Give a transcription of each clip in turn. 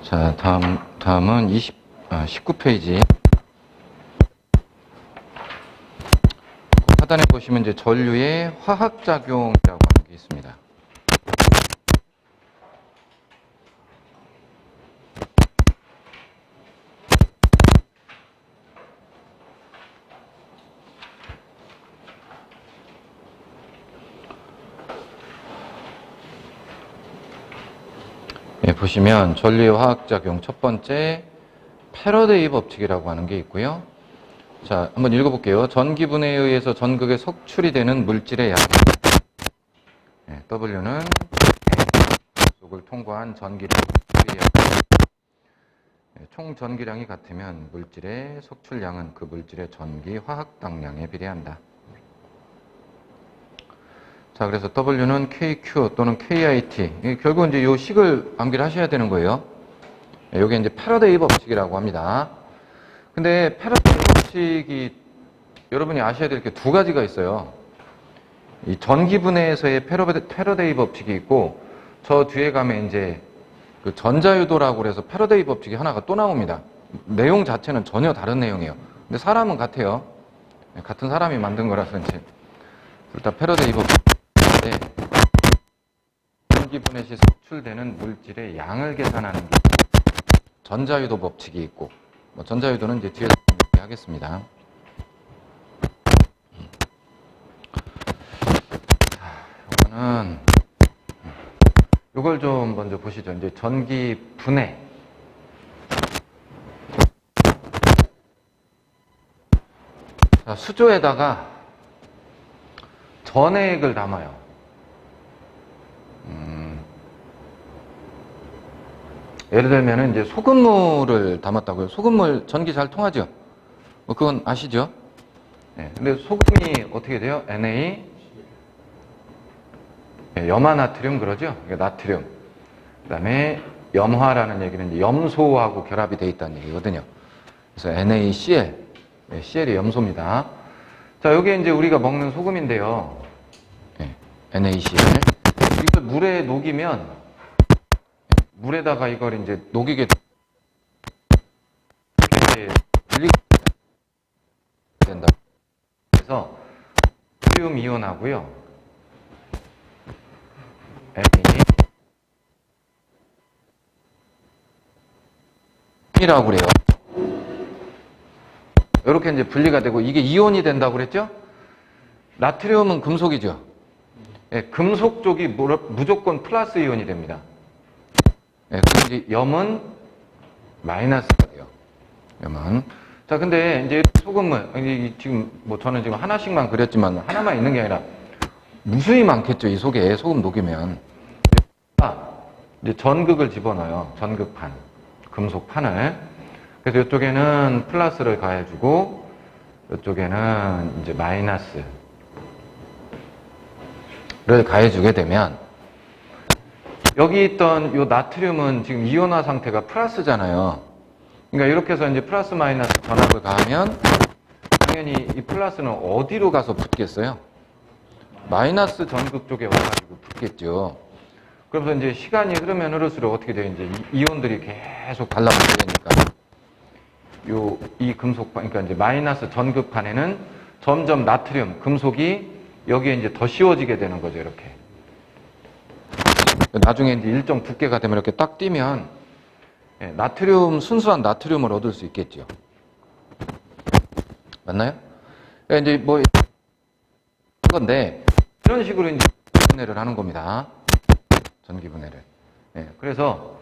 자, 다음은 19페이지. 하단에 보시면 이제 전류의 화학작용이라고 하는 게 있습니다. 예, 보시면 전류의 화학작용 첫 번째 패러데이 법칙이라고 하는 게 있고요. 자, 한번 읽어볼게요. 전기분해에 의해서 전극에 석출이 되는 물질의 양. 예, W는 속을 통과한 전기량의 양. 예, 총 전기량이 같으면 물질의 석출량은 그 물질의 전기 화학당량에 비례한다. 자, 그래서 W는 KQ 또는 KIT. 결국은 이제 요 식을 암기를 하셔야 되는 거예요. 요게 이제 패러데이 법칙이라고 합니다. 근데 패러데이 법칙이 여러분이 아셔야 될 게 두 가지가 있어요. 이 전기분해에서의 패러데이 법칙이 있고, 저 뒤에 가면 이제 그 전자유도라고 그래서 패러데이 법칙이 하나가 또 나옵니다. 내용 자체는 전혀 다른 내용이에요. 근데 사람은 같아요. 같은 사람이 만든 거라서 이제 일단 패러데이 법칙. 전기분해 시 석출되는 물질의 양을 계산하는 게 전자유도 법칙이 있고, 전자유도는 이제 뒤에서 얘기하겠습니다. 이거는 이걸 좀 먼저 보시죠. 이제 전기분해. 자, 수조에다가 전해액을 담아요. 예를 들면 이제 소금물을 담았다고요. 소금물 전기 잘 통하죠? 그건 아시죠? 네, 근데 소금이 어떻게 돼요? Na, 염화나트륨 그러죠? 나트륨. 그 다음에 염화라는 얘기는 이제 염소하고 결합이 되어 있다는 얘기거든요. 그래서 NaCl, Cl이 염소입니다. 자, 여기 이제 우리가 먹는 소금인데요. NaCl. 이걸 물에 녹이면 물에다가 이걸 이제 녹이게 된다. 그래서 나트륨 이온하고요. 이라고 그래요. 이렇게 이제 분리가 되고 이게 이온이 된다고 그랬죠? 나트륨은 금속이죠. 예, 금속 쪽이 무조건 플러스 이온이 됩니다. 예, 그리고 이제 염은 마이너스가 돼요. 염은. 자, 근데 이제 소금물, 지금 저는 지금 하나씩만 그렸지만 하나만 있는 게 아니라 무수히 많겠죠. 이 속에 소금 녹이면. 이제 전극을 집어넣어요. 전극판. 금속판을. 그래서 이쪽에는 플러스를 가해주고 이쪽에는 이제 마이너스를 가해주게 되면 여기 있던 이 나트륨은 지금 이온화 상태가 플러스잖아요. 그러니까 이렇게 해서 이제 플러스 마이너스 전압을 가하면 당연히 이 플러스는 어디로 가서 붙겠어요? 마이너스 전극 쪽에 와가지고 붙겠죠. 그래서 이제 시간이 흐르면 흐를수록 어떻게 돼요? 이제 이온들이 계속 달라붙게 되니까 이 금속판, 그러니까 이제 마이너스 전극판에는 점점 나트륨, 금속이 여기에 이제 더 씌워지게 되는 거죠, 이렇게. 나중에 이제 일정 두께가 되면 이렇게 딱 띄면 나트륨, 순수한 나트륨을 얻을 수 있겠죠. 맞나요? 그러니까 이제 뭐 건데 이런 식으로 이제 분해를 하는 겁니다. 전기 분해를. 그래서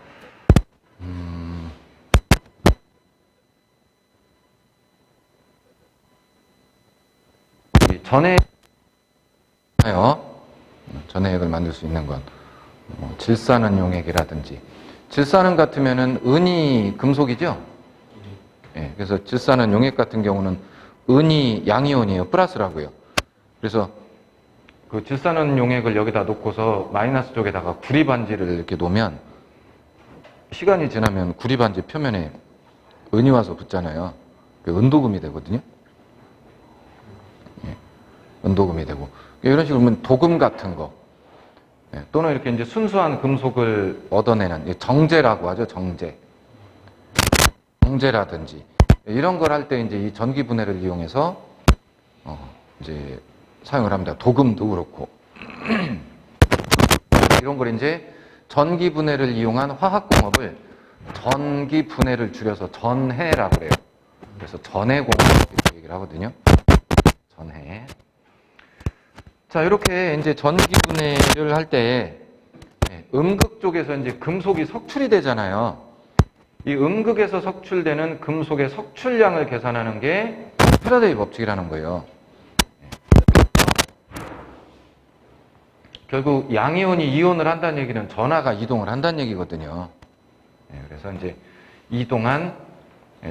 전해액을 만들 수 있는 건 질산은 용액이라든지, 질산은 같으면은 은이 금속이죠. 그래서 질산은 용액 같은 경우는 은이 양이온이에요. 플러스라고요. 그래서 그 질산은 용액을 여기다 놓고서 마이너스 쪽에다가 구리반지를 이렇게 놓으면 시간이 지나면 구리반지 표면에 은이 와서 붙잖아요. 은도금이 되거든요. 은도금이 되고, 이런 식으로 보면 도금 같은 거, 또는 이렇게 이제 순수한 금속을 얻어내는 정제라고 하죠. 정제. 정제라든지 이런 걸 할 때 이제 이 전기 분해를 이용해서 이제 사용을 합니다. 도금도 그렇고 이런 걸 이제 전기 분해를 이용한 화학공업을 전기 분해를 줄여서 전해라고 그래요. 그래서 전해공업 이렇게 얘기를 하거든요. 전해. 자, 이렇게 이제 전기 분해를 할 때 음극 쪽에서 이제 금속이 석출이 되잖아요. 이 음극에서 석출되는 금속의 석출량을 계산하는 게 패러데이 법칙이라는 거예요. 결국 양이온이 이온을 한다는 얘기는 전하가 이동을 한다는 얘기거든요. 그래서 이제 이동한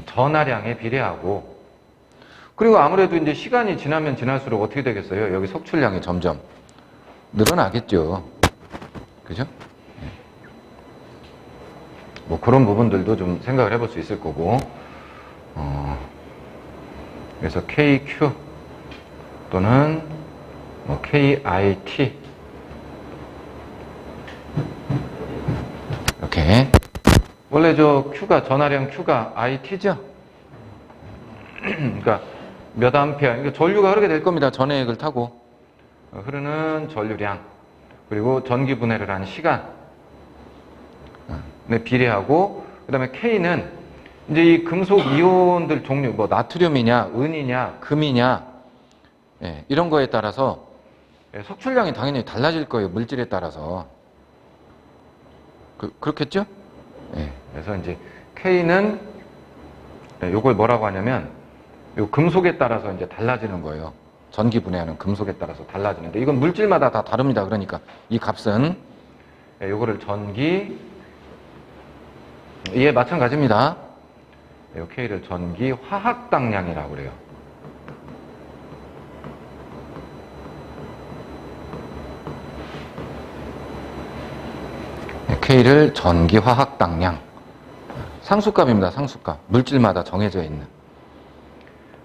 전하량에 비례하고, 그리고 아무래도 이제 시간이 지나면 지날수록 어떻게 되겠어요? 여기 석출량이 점점 늘어나겠죠. 그죠? 뭐 그런 부분들도 좀 생각을 해볼 수 있을 거고, 그래서 KQ 또는 뭐 KIT 이렇게, 원래 저 Q가 전하량 Q가 IT죠. 그러니까 몇 암페어, 그러니까 전류가 흐르게 될 겁니다. 전해액을 타고 흐르는 전류량, 그리고 전기 분해를 한 시간 네, 비례하고, 그 다음에 K는 이제 이 금속 이온들 종류, 뭐 나트륨이냐, 은이냐, 금이냐, 이런 거에 따라서 석출량이 당연히 달라질 거예요. 물질에 따라서. 그렇겠죠? 그래서 이제 K는 요걸 뭐라고 하냐면, 요 금속에 따라서 이제 달라지는 거예요. 전기 분해하는 금속에 따라서 달라지는데, 이건 물질마다 다 다릅니다. 그러니까 이 값은 요거를 전기, 예, 마찬가지입니다. 이 K를 전기 화학당량이라고 그래요. K를 전기 화학당량. 상수값입니다. 상수값. 물질마다 정해져 있는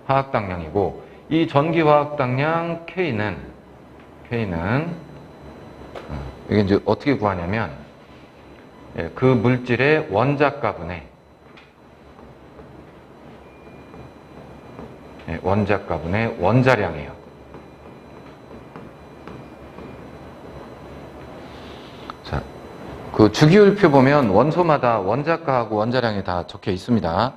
화학당량이고, 이 전기 화학당량 K는 이게 이제 어떻게 구하냐면, 그 물질의 원자가분의 원자량이에요. 자, 그 주기율표 보면 원소마다 원자가하고 원자량이 다 적혀 있습니다.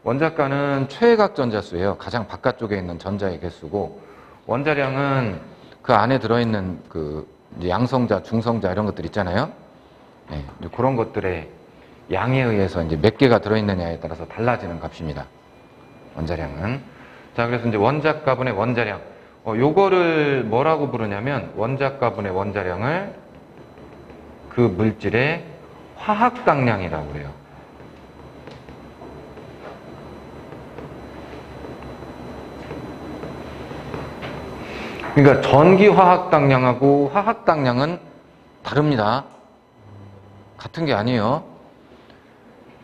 원자가는 최외각 전자수예요. 가장 바깥쪽에 있는 전자의 개수고, 원자량은 그 안에 들어있는 그 양성자, 중성자 이런 것들 있잖아요. 그런 것들의 양에 의해서 이제 몇 개가 들어있느냐에 따라서 달라지는 값입니다. 원자량은. 자, 그래서 이제 원자가분의 원자량. 요거를 뭐라고 부르냐면, 원자가분의 원자량을 그 물질의 화학당량이라고 그래요. 그러니까 전기 화학당량하고 화학당량은 다릅니다. 같은 게 아니에요.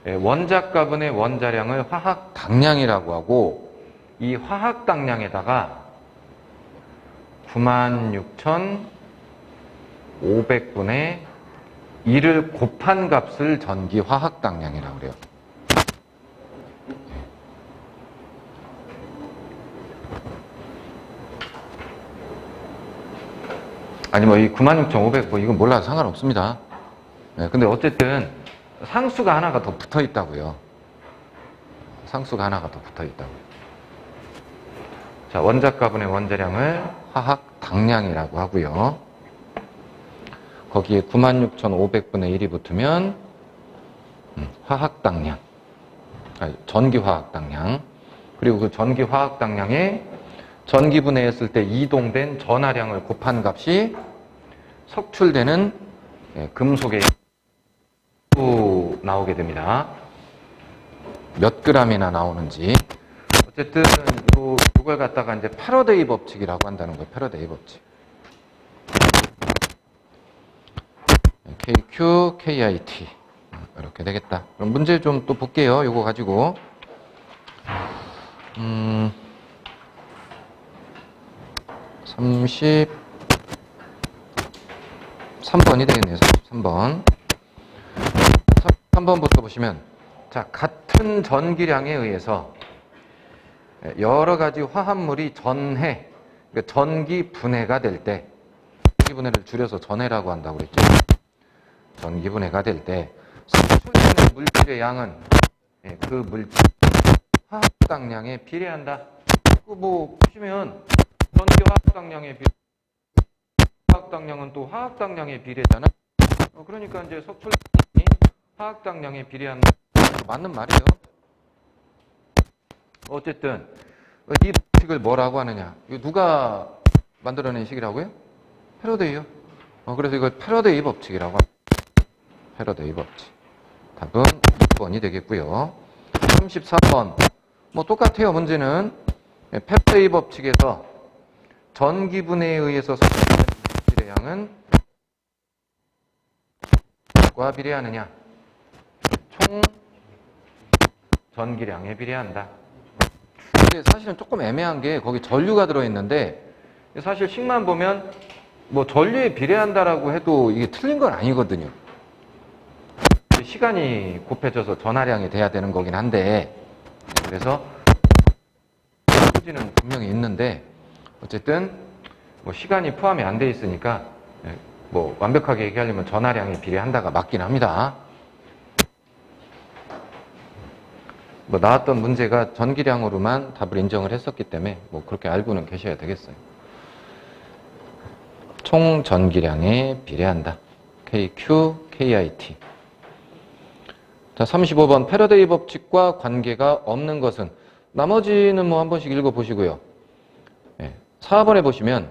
원자가분의 원자량을 화학당량이라고 하고, 이 화학당량에다가 96,500분의 1을 곱한 값을 전기 화학당량이라고 그래요. 아니 뭐 이 96,500 뭐 이건 몰라도 상관없습니다. 근데 어쨌든 상수가 하나가 더 붙어 있다고요. 상수가 하나가 더 붙어 있다고요. 자, 원자가분의 원자량을 화학당량이라고 하고요. 거기에 96,500분의 1이 붙으면 화학당량, 전기화학당량. 그리고 그 전기화학당량에 전기분해했을 때 이동된 전하량을 곱한 값이 석출되는 금속의 나오게 됩니다. 몇 그램이나 나오는지. 어쨌든 이걸 갖다가 이제 패러데이 법칙이라고 한다는 거예요. 패러데이 법칙. KQ, KIT 이렇게 되겠다. 그럼 문제 좀 또 볼게요. 이거 가지고 33번이 되겠네요. 33번. 3번부터 보시면, 자, 같은 같은 전기량에 의해서 여러 가지 화합물이 전해, 그러니까 전기 분해가 될 때, 전기 분해를 줄여서 전해라고 한다고 그랬죠. 전기 분해가 될 때 섭출되는 물질의 양은 그 물질 화학당량에 비례한다. 뭐 보시면 전기 화학당량에 화학당량은 또 화학당량에 비례잖아. 그러니까 이제 섭출량이 화학당량에 비례한다. 맞는 말이에요. 어쨌든 이 법칙을 뭐라고 하느냐? 이거 누가 만들어낸 식이라고요? 패러데이요. 그래서 이걸 패러데이 법칙이라고 합니다. 패러데이 법칙. 답은 2번이 되겠고요. 34번. 뭐 똑같아요. 문제는 패러데이 법칙에서 전기분해에 의해서 섭취되는 물질의 양은 과 비례하느냐? 총 전기량에 비례한다. 근데 사실은 조금 애매한 게 거기 전류가 들어있는데 사실 식만 보면 뭐 전류에 비례한다라고 해도 이게 틀린 건 아니거든요. 시간이 곱해져서 전하량이 돼야 되는 거긴 한데 그래서 수지는 분명히 있는데 어쨌든 뭐 시간이 포함이 안 돼 있으니까 뭐 완벽하게 얘기하려면 전하량에 비례한다가 맞긴 합니다. 뭐 나왔던 문제가 전기량으로만 답을 인정을 했었기 때문에 뭐 그렇게 알고는 계셔야 되겠어요. 총 전기량에 비례한다. KQ, KIT. 자, 35번 패러데이 법칙과 관계가 없는 것은 나머지는 뭐 한 번씩 읽어보시고요. 4번에 보시면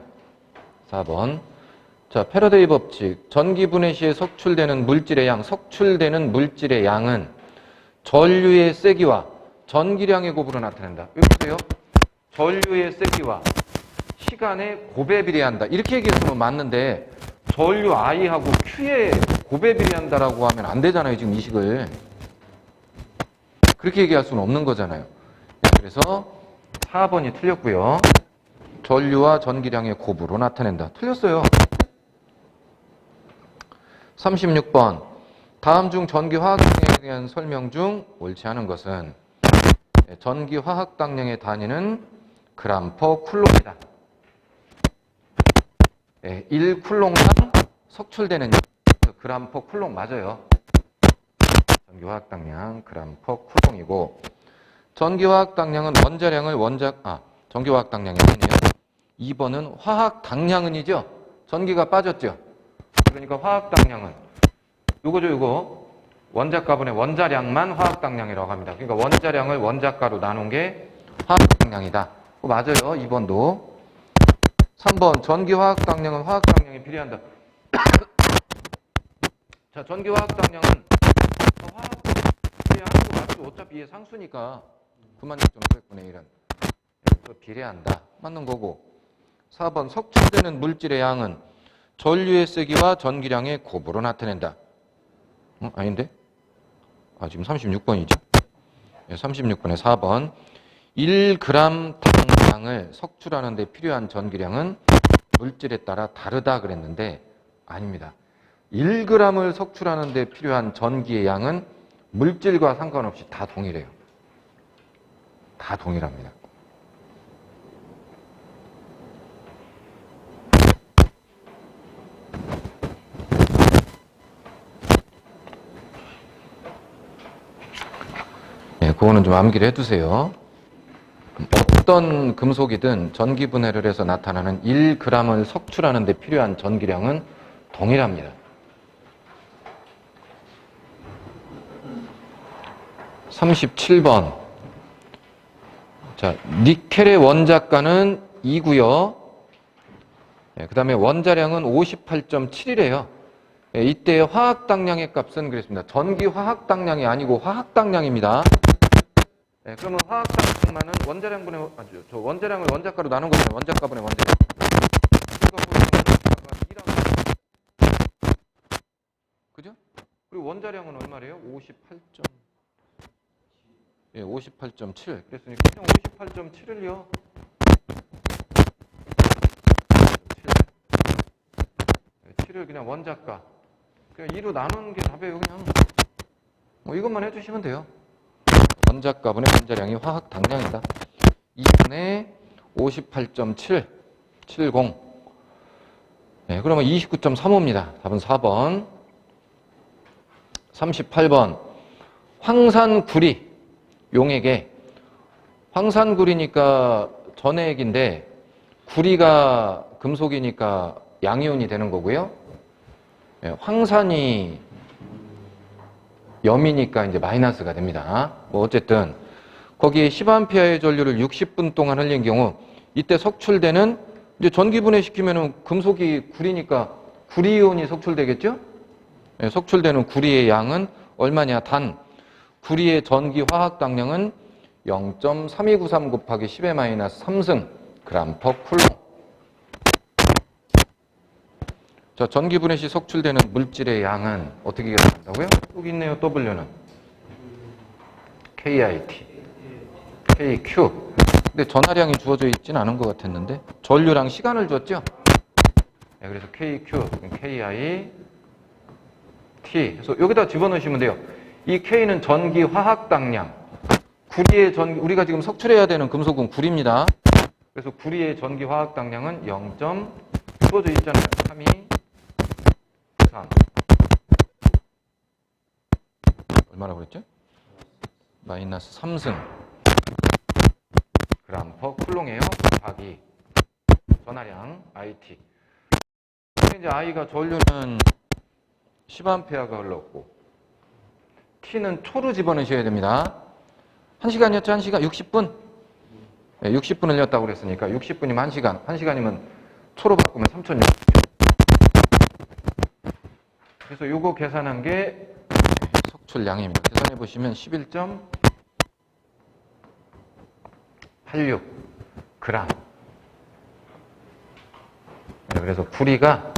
4번 자 패러데이 법칙 전기 분해 시에 석출되는 물질의 양 석출되는 물질의 양은 전류의 세기와 전기량의 곱으로 나타낸다. 왜 보세요? 전류의 세기와 시간의 곱에 비례한다. 이렇게 얘기했으면 맞는데 전류 I하고 Q의 곱에 비례한다라고 하면 안 되잖아요. 지금 이 식을. 그렇게 얘기할 수는 없는 거잖아요. 그래서 4번이 틀렸고요. 전류와 전기량의 곱으로 나타낸다. 틀렸어요. 36번. 다음 중 전기화학당량에 대한 설명 중 옳지 않은 것은 전기화학당량의 단위는 그램 퍼 쿨롱이다. 1쿨롱당 석출되는 그램 퍼 쿨롱 맞아요. 전기화학당량 그램 퍼 쿨롱이고 전기화학당량은 원자량을 전기화학당량이 아니에요. 2번은 화학당량은이죠. 전기가 빠졌죠. 그러니까 화학당량은 요거 원자가분의 원자량만 화학당량이라고 합니다. 그러니까 원자량을 원자가로 나눈 게 화학당량이다. 맞아요. 2번도. 3번 전기화학당량은 화학당량에 비례한다. 자, 전기화학당량은 화학당량하고 어차피 얘 상수니까 96.9분의 1은 비례한다. 맞는 거고. 4번 석출되는 물질의 양은 전류의 세기와 전기량의 곱으로 나타낸다. 아닌데? 지금 36번이죠. 36번에 4번 1g 당량을 석출하는 데 필요한 전기량은 물질에 따라 다르다 그랬는데 아닙니다. 1g을 석출하는 데 필요한 전기의 양은 물질과 상관없이 다 동일해요. 다 동일합니다. 그거는 좀 암기를 해두세요. 어떤 금속이든 전기 분해를 해서 나타나는 1g을 석출하는 데 필요한 전기량은 동일합니다. 37번. 자, 니켈의 원자가는 2고요. 그 다음에 원자량은 58.7이래요. 이때 화학당량의 값은 그랬습니다. 전기 화학당량이 아니고 화학당량입니다. 그러면 화학당량만은 원자량분의 원자량을 원자가로 나눈 거잖아요. 원자가분의 원자량. 그죠? 그리고 원자량은 얼마래요? 58.7. 그랬으니까 그냥 58.7을요. 7을 그냥 원자가. 그냥 2로 나누는 게 답이에요. 그냥. 뭐 이것만 해주시면 돼요. 원자가분의 원자량이 화학 당량이다. 2분의 58.770. 네, 그러면 29.35입니다. 답은 4번. 38번. 황산구리 용액에, 황산구리니까 전해액인데 구리가 금속이니까 양이온이 되는 거고요. 네, 황산이 염이니까 이제 마이너스가 됩니다. 뭐 어쨌든 거기에 10A의 전류를 60분 동안 흘린 경우 이때 석출되는, 이제 전기분해 시키면은 금속이 구리니까 구리이온이 석출되겠죠? 네, 석출되는 구리의 양은 얼마냐? 단 구리의 전기 화학 당량은 0.3293 곱하기 10의 마이너스 3승 그램 퍼 쿨롱. 자, 전기분해 시 석출되는 물질의 양은 어떻게 계산한다고요? 여기 있네요. W는 KIT, KQ. 근데 전하량이 주어져 있지는 않은 것 같았는데 전류랑 시간을 줬죠? 네, 그래서 KQ, KI, T. 그래서 여기다 집어넣으시면 돼요. 이 K는 전기 화학 당량. 구리의 전기, 우리가 지금 석출해야 되는 금속은 구리입니다. 그래서 구리의 전기 화학 당량은 0. 주어져 있잖아요. 3, 2, 3. 얼마라고 그랬죠? 마이너스 3승 그램 퍼 쿨롱이에요. 곱하기 전하량 IT. 이제 I가 전류는 10A가 흘렀고 T는 초로 집어넣으셔야 됩니다. 1시간이었죠? 1시간? 60분? 네, 60분 흘렸다고 그랬으니까 60분이면 1시간. 1시간이면 초로 바꾸면 3,600초. 그래서 요거 계산한 게 석출량입니다. 계산해 보시면 11.86 그램. 네, 그래서 구리가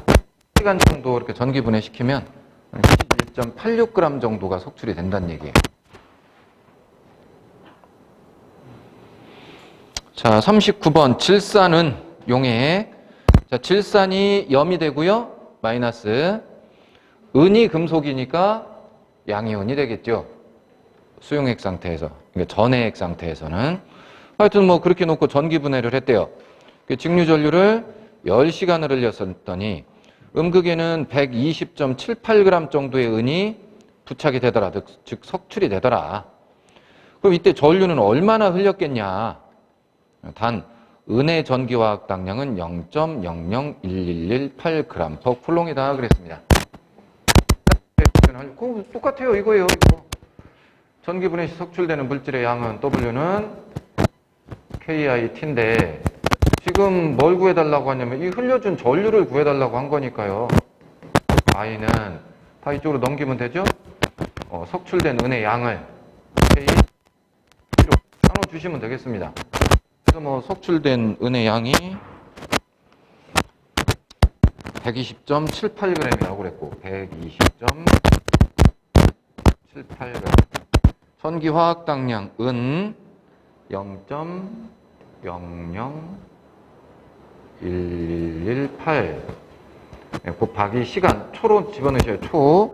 1시간 정도 이렇게 전기 분해시키면 11.86 그램 정도가 석출이 된다는 얘기예요. 자, 39번 질산은 용액. 자, 질산이 염이 되고요. 마이너스. 은이 금속이니까 양이온이 되겠죠. 수용액 상태에서. 그러니까 전해액 상태에서는. 하여튼 뭐 그렇게 놓고 전기 분해를 했대요. 직류 전류를 10시간을 흘렸더니 음극에는 120.78g 정도의 은이 부착이 되더라. 즉 석출이 되더라. 그럼 이때 전류는 얼마나 흘렸겠냐? 단 은의 전기화학 당량은 0.00118g 퍼 쿨롱이다 그랬습니다. 똑같아요. 이거예요. 이거. 전기분해 시 석출되는 물질의 양은 W는 KIT인데 지금 뭘 구해달라고 하냐면 이 흘려준 전류를 구해달라고 한 거니까요. I는 다 이쪽으로 넘기면 되죠? 석출된 은의 양을 K로 나눠주시면 되겠습니다. 그래서 뭐 석출된 은의 양이 120.78g이라고 그랬고 120.78g. 전기화학 당량 은 0.00118 곱하기 시간, 초로 집어넣으셔요. 초.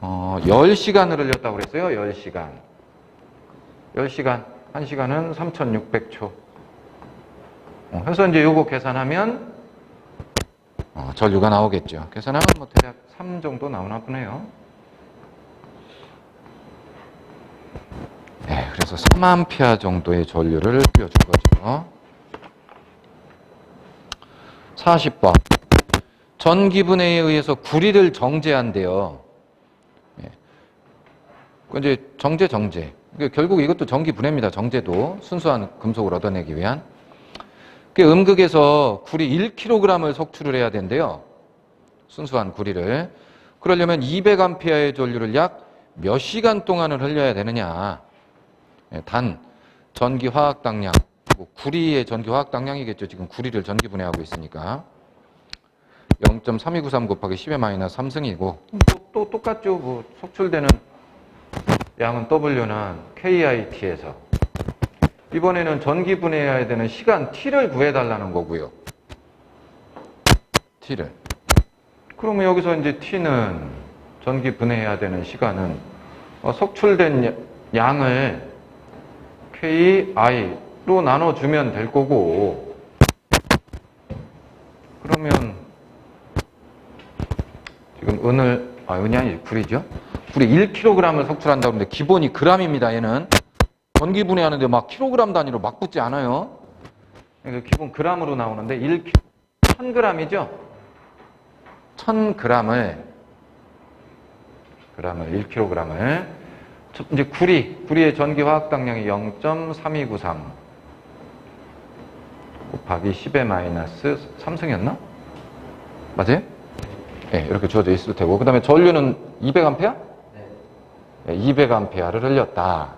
10시간을 흘렸다고 그랬어요. 10시간. 10시간. 1시간은 3,600초. 해서 이제 요거 계산하면 전류가 나오겠죠. 계산하면 뭐 대략 3 정도 나오나 보네요. 네, 그래서 3A 정도의 전류를 흘려준 거죠. 40번. 전기분해에 의해서 구리를 정제한대요. 네. 이제 정제. 그러니까 결국 이것도 전기분해입니다. 정제도. 순수한 금속을 얻어내기 위한. 음극에서 구리 1kg을 석출을 해야 된대요. 순수한 구리를. 그러려면 200A의 전류를 약 몇 시간 동안을 흘려야 되느냐. 단 전기화학 당량, 구리의 전기화학 당량이겠죠. 지금 구리를 전기분해하고 있으니까 0.3293 곱하기 10의 마이너스 3승이고 또 똑같죠. 뭐 석출되는 양은 W는 KIT에서 이번에는 전기분해해야 되는 시간 T를 구해달라는 거고요. T를. 그러면 여기서 이제 T는 전기분해해야 되는 시간은 석출된 양을 KI로 나눠주면 될 거고, 그러면 지금 은이 아니지, 구리죠? 구리 1kg을 석출한다고 하는데 기본이 g입니다, 얘는. 전기분해 하는데 막 킬로그램 단위로 막 붙지 않아요. 그러니까 기본 g으로 나오는데 1000g이죠? 1000g을 1kg을 이제 구리의 전기 화학당량이 0.3293 곱하기 10의 마이너스 3승이었나? 맞아요? 네, 이렇게 주어져 있을 테고, 그 다음에 전류는 200A? 네, 200A를 흘렸다.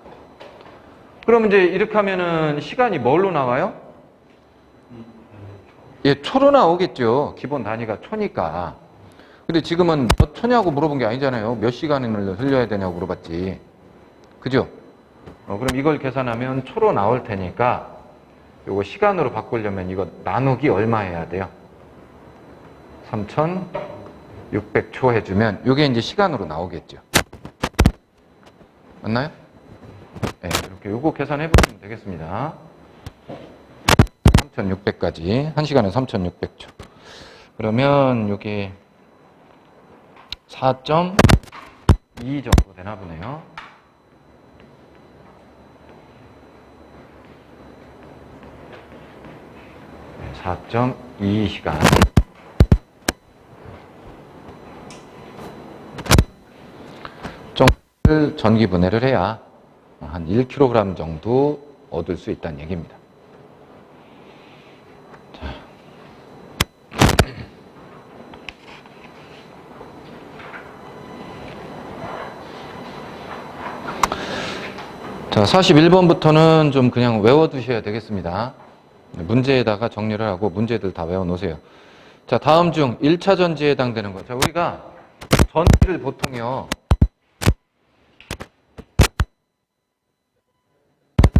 그럼 이제 이렇게 하면은 시간이 뭘로 나와요? 예, 초로 나오겠죠. 기본 단위가 초니까. 근데 지금은 몇 초냐고 물어본 게 아니잖아요. 몇 시간을 흘려야 되냐고 물어봤지. 그죠? 그럼 이걸 계산하면 초로 나올 테니까 요거 시간으로 바꾸려면 이거 나누기 얼마 해야 돼요? 3600초 해주면 요게 이제 시간으로 나오겠죠. 맞나요? 네, 이렇게 요거 계산해보면 되겠습니다. 3600까지. 1시간에 3600초. 그러면 요게 4.2 정도 되나 보네요. 네, 4.2시간. 정도를 전기 분해를 해야 한 1kg 정도 얻을 수 있다는 얘기입니다. 자, 41번부터는 좀 그냥 외워두셔야 되겠습니다. 문제에다가 정리를 하고 문제들 다 외워놓으세요. 자, 다음 중 1차 전지에 해당되는 거. 자, 우리가 전지를 보통요.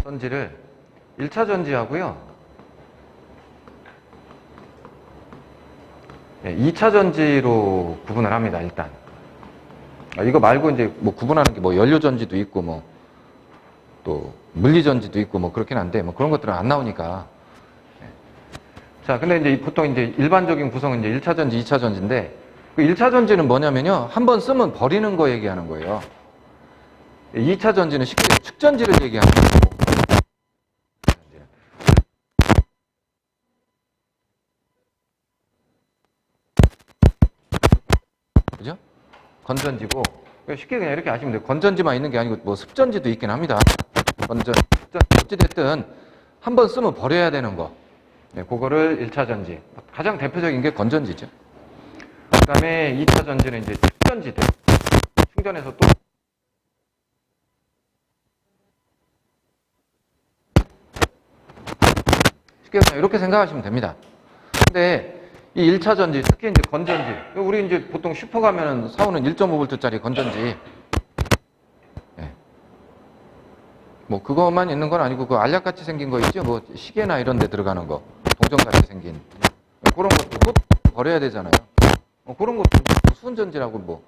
전지를 1차 전지하고요. 2차 전지로 구분을 합니다, 일단. 이거 말고 이제 뭐 구분하는 게 뭐 연료 전지도 있고 뭐 또 물리 전지도 있고 뭐 그렇긴 한데 뭐 그런 것들은 안 나오니까. 자, 근데 이제 보통 이제 일반적인 구성은 이제 1차 전지, 2차 전지인데 그 1차 전지는 뭐냐면요. 한 번 쓰면 버리는 거 얘기하는 거예요. 2차 전지는 쉽게 축전지를 얘기하는 거고. 그죠? 건전지고 쉽게 그냥 이렇게 아시면 돼요. 건전지만 있는 게 아니고 뭐 습전지도 있긴 합니다. 어찌됐든 한 번 쓰면 버려야 되는 거. 네, 그거를 1차 전지. 가장 대표적인 게 건전지죠. 그 다음에 2차 전지는 이제 축전지들. 충전해서 또 쉽게 그냥 이렇게 생각하시면 됩니다. 근데 이 1차 전지, 특히 이제 건전지. 우리 이제 보통 슈퍼 가면은 사오는 1.5V짜리 건전지. 네. 뭐 그것만 있는 건 아니고 그 알약같이 생긴 거 있죠? 뭐 시계나 이런 데 들어가는 거. 동전같이 생긴. 그런 것도 버려야 되잖아요. 그런 것도 수은전지라고 뭐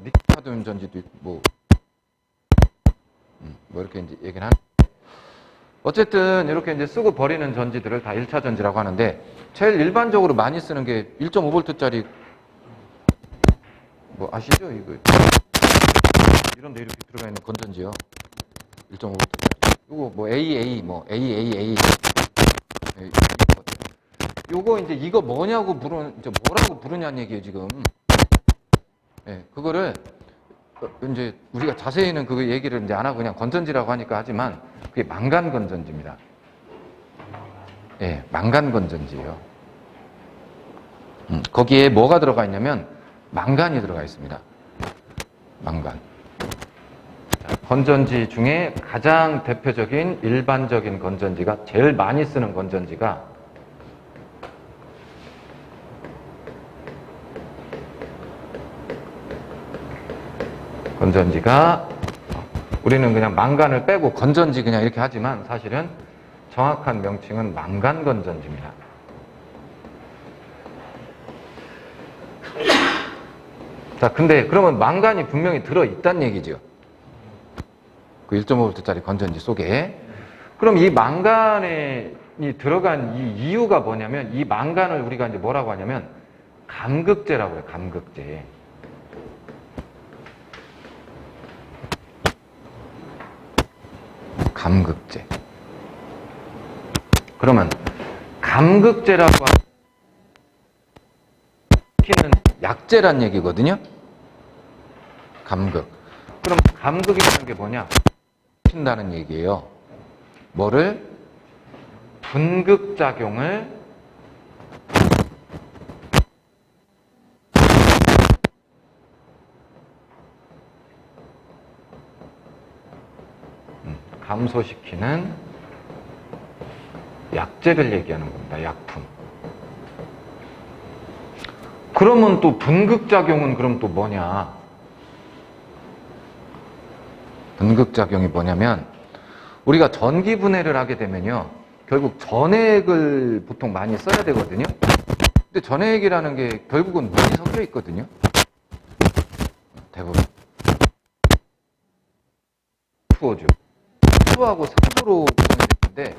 니켈카드뮴 전지도 있고 뭐 이렇게 이제 얘기는 하는. 어쨌든 이렇게 이제 쓰고 버리는 전지들을 다 1차 전지라고 하는데 제일 일반적으로 많이 쓰는 게 1.5V짜리 뭐 아시죠? 이거 이런 데 이렇게 들어가 있는 건전지요. 1.5V짜리. 이거 뭐 AA 뭐 AAA 요거 이제 이거 뭐냐고 이제 뭐라고 부르냐는 얘기예요, 지금. 예, 그거를 이제 우리가 자세히는 그 얘기를 이제 안 하고 그냥 건전지라고 하니까 하지만 그게 망간 건전지입니다. 예, 망간 건전지예요. 거기에 뭐가 들어가 있냐면 망간이 들어가 있습니다. 망간. 자, 건전지 중에 가장 대표적인 일반적인 건전지가 제일 많이 쓰는 건전지가 우리는 그냥 망간을 빼고 건전지 그냥 이렇게 하지만 사실은 정확한 명칭은 망간 건전지입니다. 자, 근데 그러면 망간이 분명히 들어있다는 얘기죠. 그 1.5V짜리 건전지 속에. 그럼 이 망간이 들어간 이 이유가 뭐냐면, 이 망간을 우리가 이제 뭐라고 하냐면 감극제라고 해요. 감극제. 감극제. 그러면 감극제라고 시키는 약제란 얘기거든요. 감극. 그럼 감극이라는 게 뭐냐? 시킨다는 얘기예요. 뭐를? 분극작용을 감소시키는 약제를 얘기하는 겁니다. 약품. 그러면 또 분극작용은 그럼 또 뭐냐? 분극작용이 뭐냐면, 우리가 전기분해를 하게 되면요, 결국 전해액을 보통 많이 써야 되거든요. 근데 전해액이라는 게 결국은 물이 섞여 있거든요. 대부분. H2O 죠. 수소하고 산소로 구성이 되는데,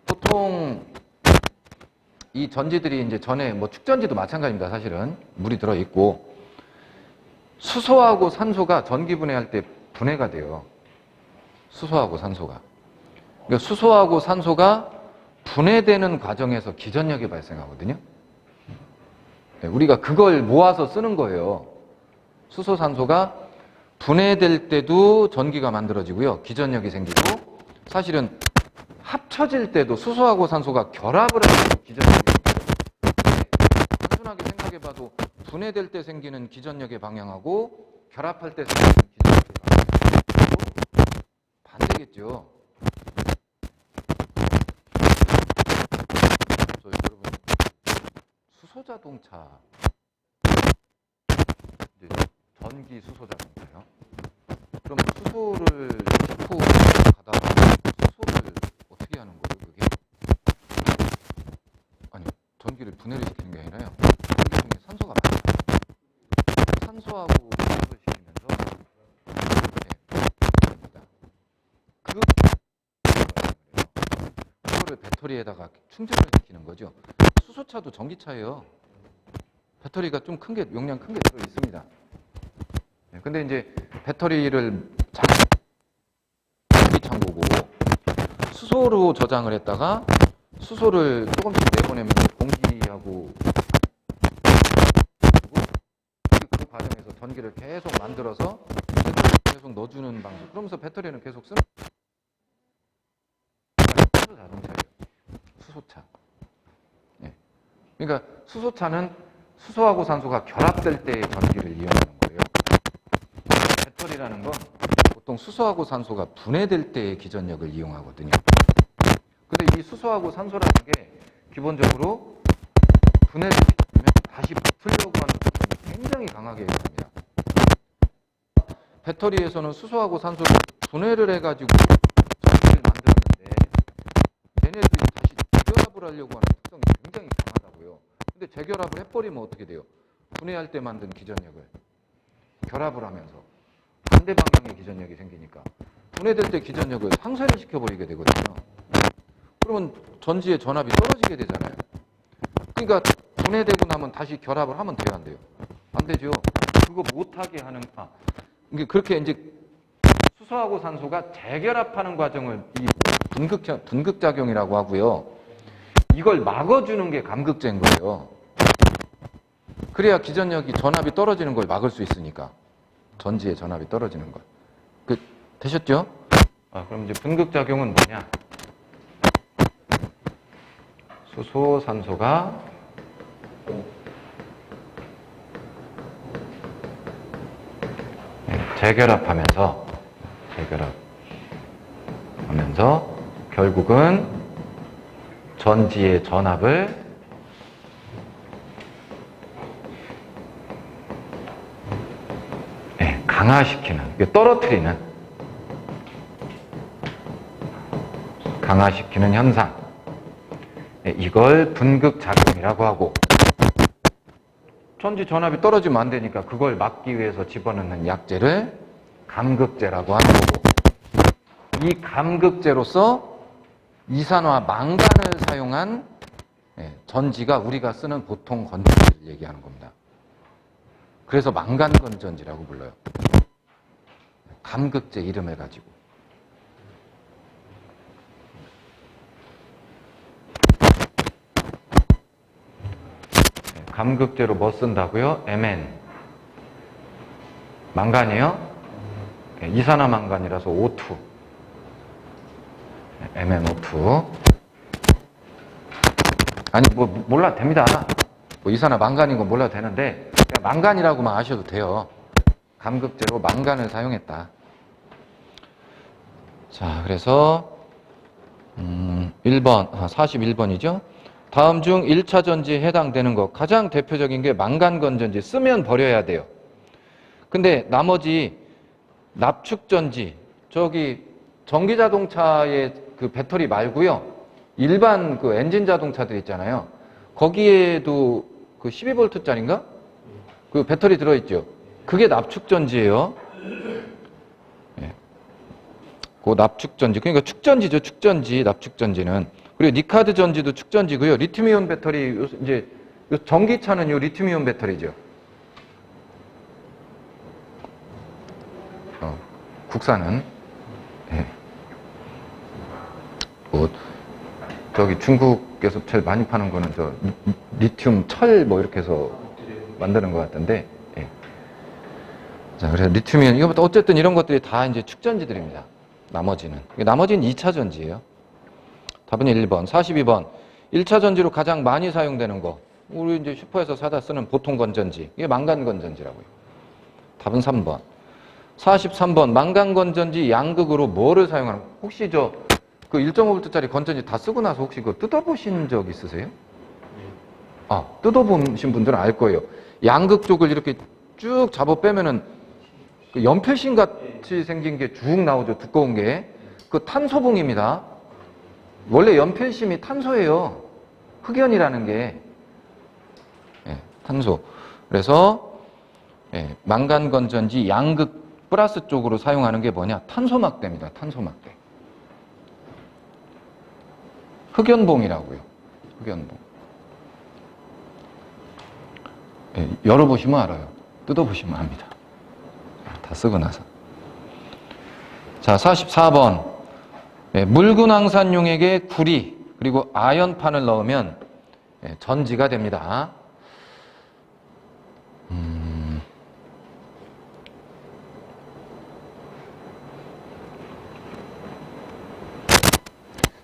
보통 이 전지들이 이제 전에 뭐 축전지도 마찬가지입니다. 사실은 물이 들어 있고, 수소하고 산소가 전기 분해할 때 분해가 돼요. 수소하고 산소가. 그러니까 수소하고 산소가 분해되는 과정에서 기전력이 발생하거든요. 네, 우리가 그걸 모아서 쓰는 거예요. 수소, 산소가 분해될 때도 전기가 만들어지고요. 기전력이 생기고, 사실은 합쳐질 때도 수소하고 산소가 결합을 할 때도 기전력이 생겨요. 단순하게 생각해봐도 분해될 때 생기는 기전력의 방향하고 결합할 때 생기는 기전력의 방향하고 반대겠죠. 여러분, 수소자동차, 이제 전기 수소자동차요. 그럼 수소를 싣고 가다가 수소를 어떻게 하는 거예요, 그게? 아니, 전기를 분해를 시키는 게 아니라요. 전기 중에 산소가 많아요. 산소하고 수소를 시키면서 됩니다. 그거를 배터리에다가 충전을 시키는 거죠. 수소차도 전기차예요. 배터리가 좀 큰 게, 용량 큰 게 들어 있습니다. 근데 이제 배터리를 전기 창고고 수소로 저장을 했다가 수소를 조금씩 내보내면 공기하고 그 과정에서 전기를 계속 만들어서 배터리를 계속 넣어주는 방식. 그러면서 배터리는 계속 쓰는 수소 자동차예요. 수소차. 예. 그러니까 수소차는 수소하고 산소가 결합될 때의 전기를 이용하는 거예요. 배터리라는 건 보통 수소하고 산소가 분해될 때의 기전력을 이용하거든요. 근데 이 수소하고 산소라는 게 기본적으로 분해를 시키면 다시 붙으려고 하는 것이 굉장히 강하게 일어납니다. 배터리에서는 수소하고 산소를 분해를 해가지고 전기를 만들었는데 얘네들이 다시 재결합을 하려고 하는 특성이 굉장히 강하다고요. 근데 재결합을 해버리면 어떻게 돼요? 분해할 때 만든 기전력을 결합을 하면서 반대 방향의 기전력이 생기니까 분해될 때 기전력을 상쇄를 시켜버리게 되거든요. 그러면 전지의 전압이 떨어지게 되잖아요. 그러니까 분해되고 나면 다시 결합을 하면 돼요, 안 돼요? 안 되죠. 그거 못하게 하는, 그렇게 이제 수소하고 산소가 재결합하는 과정을 이 분극작용이라고 하고요. 이걸 막아주는 게 감극제인 거예요. 그래야 기전력이, 전압이 떨어지는 걸 막을 수 있으니까. 전지의 전압이 떨어지는 걸. 되셨죠? 그럼 이제 분극작용은 뭐냐? 수소, 산소가 재결합하면서 결국은 전지의 전압을 강화시키는, 강화시키는 현상. 이걸 분극작용이라고 하고, 전지 전압이 떨어지면 안 되니까 그걸 막기 위해서 집어넣는 약제를 감극제라고 하는 거고, 이 감극제로서 이산화 망간을 사용한 전지가 우리가 쓰는 보통 건전지를 얘기하는 겁니다. 그래서 망간 건전지라고 불러요. 감극제 이름을 가지고. 감극제로 뭐 쓴다고요? Mn. 망간이요? 이산화 망간이라서 O2. MnO2. 아니, 뭐, 몰라도 됩니다. 뭐 이산화 망간인 거 몰라도 되는데, 그냥 망간이라고만 아셔도 돼요. 감극제로 망간을 사용했다. 자, 그래서, 1번, 41번이죠? 다음 중 1차 전지에 해당되는 것. 가장 대표적인 게 망간 건전지. 쓰면 버려야 돼요. 근데 나머지 납축 전지, 저기 전기자동차의 그 배터리 말고요. 일반 그 엔진 자동차들 있잖아요. 거기에도 그 12V짜리인가? 그 배터리 들어있죠. 그게 납축 전지예요. 예. 그 납축 전지. 그러니까 축전지죠. 축전지, 납축 전지는. 그리고 니카드 전지도 축전지고요. 리튬이온 배터리, 이제 전기차는 요 리튬이온 배터리죠. 국산은. 예. 뭐 저기 중국에서 제일 많이 파는 거는 저 리튬 철 뭐 이렇게 해서 만드는 것 같던데. 예. 자, 그래서 리튬이온 이거부터 어쨌든 이런 것들이 다 이제 축전지들입니다. 나머지는 2차 전지예요. 답은 1번. 42번. 1차 전지로 가장 많이 사용되는 거. 우리 이제 슈퍼에서 사다 쓰는 보통 건전지. 이게 망간 건전지라고요. 답은 3번. 43번. 망간 건전지 양극으로 뭐를 사용하는 거? 혹시 저 그 1.5V짜리 건전지 다 쓰고 나서 혹시 그거 뜯어보신 적 있으세요? 아, 뜯어보신 분들은 알 거예요. 양극 쪽을 이렇게 쭉 잡아 빼면은 그 연필심 같이 생긴 게 쭉 나오죠. 두꺼운 게. 그 탄소봉입니다. 원래 연필심이 탄소예요. 흑연이라는 게. 예, 탄소. 그래서 망간 건전지 양극 플러스 쪽으로 사용하는 게 뭐냐? 탄소막대입니다. 탄소막대. 흑연봉이라고요. 흑연봉. 예, 열어보시면 알아요. 뜯어보시면 압니다. 다 쓰고 나서. 자, 44번. 묽은 황산용액에 구리 그리고 아연판을 넣으면 전지가 됩니다.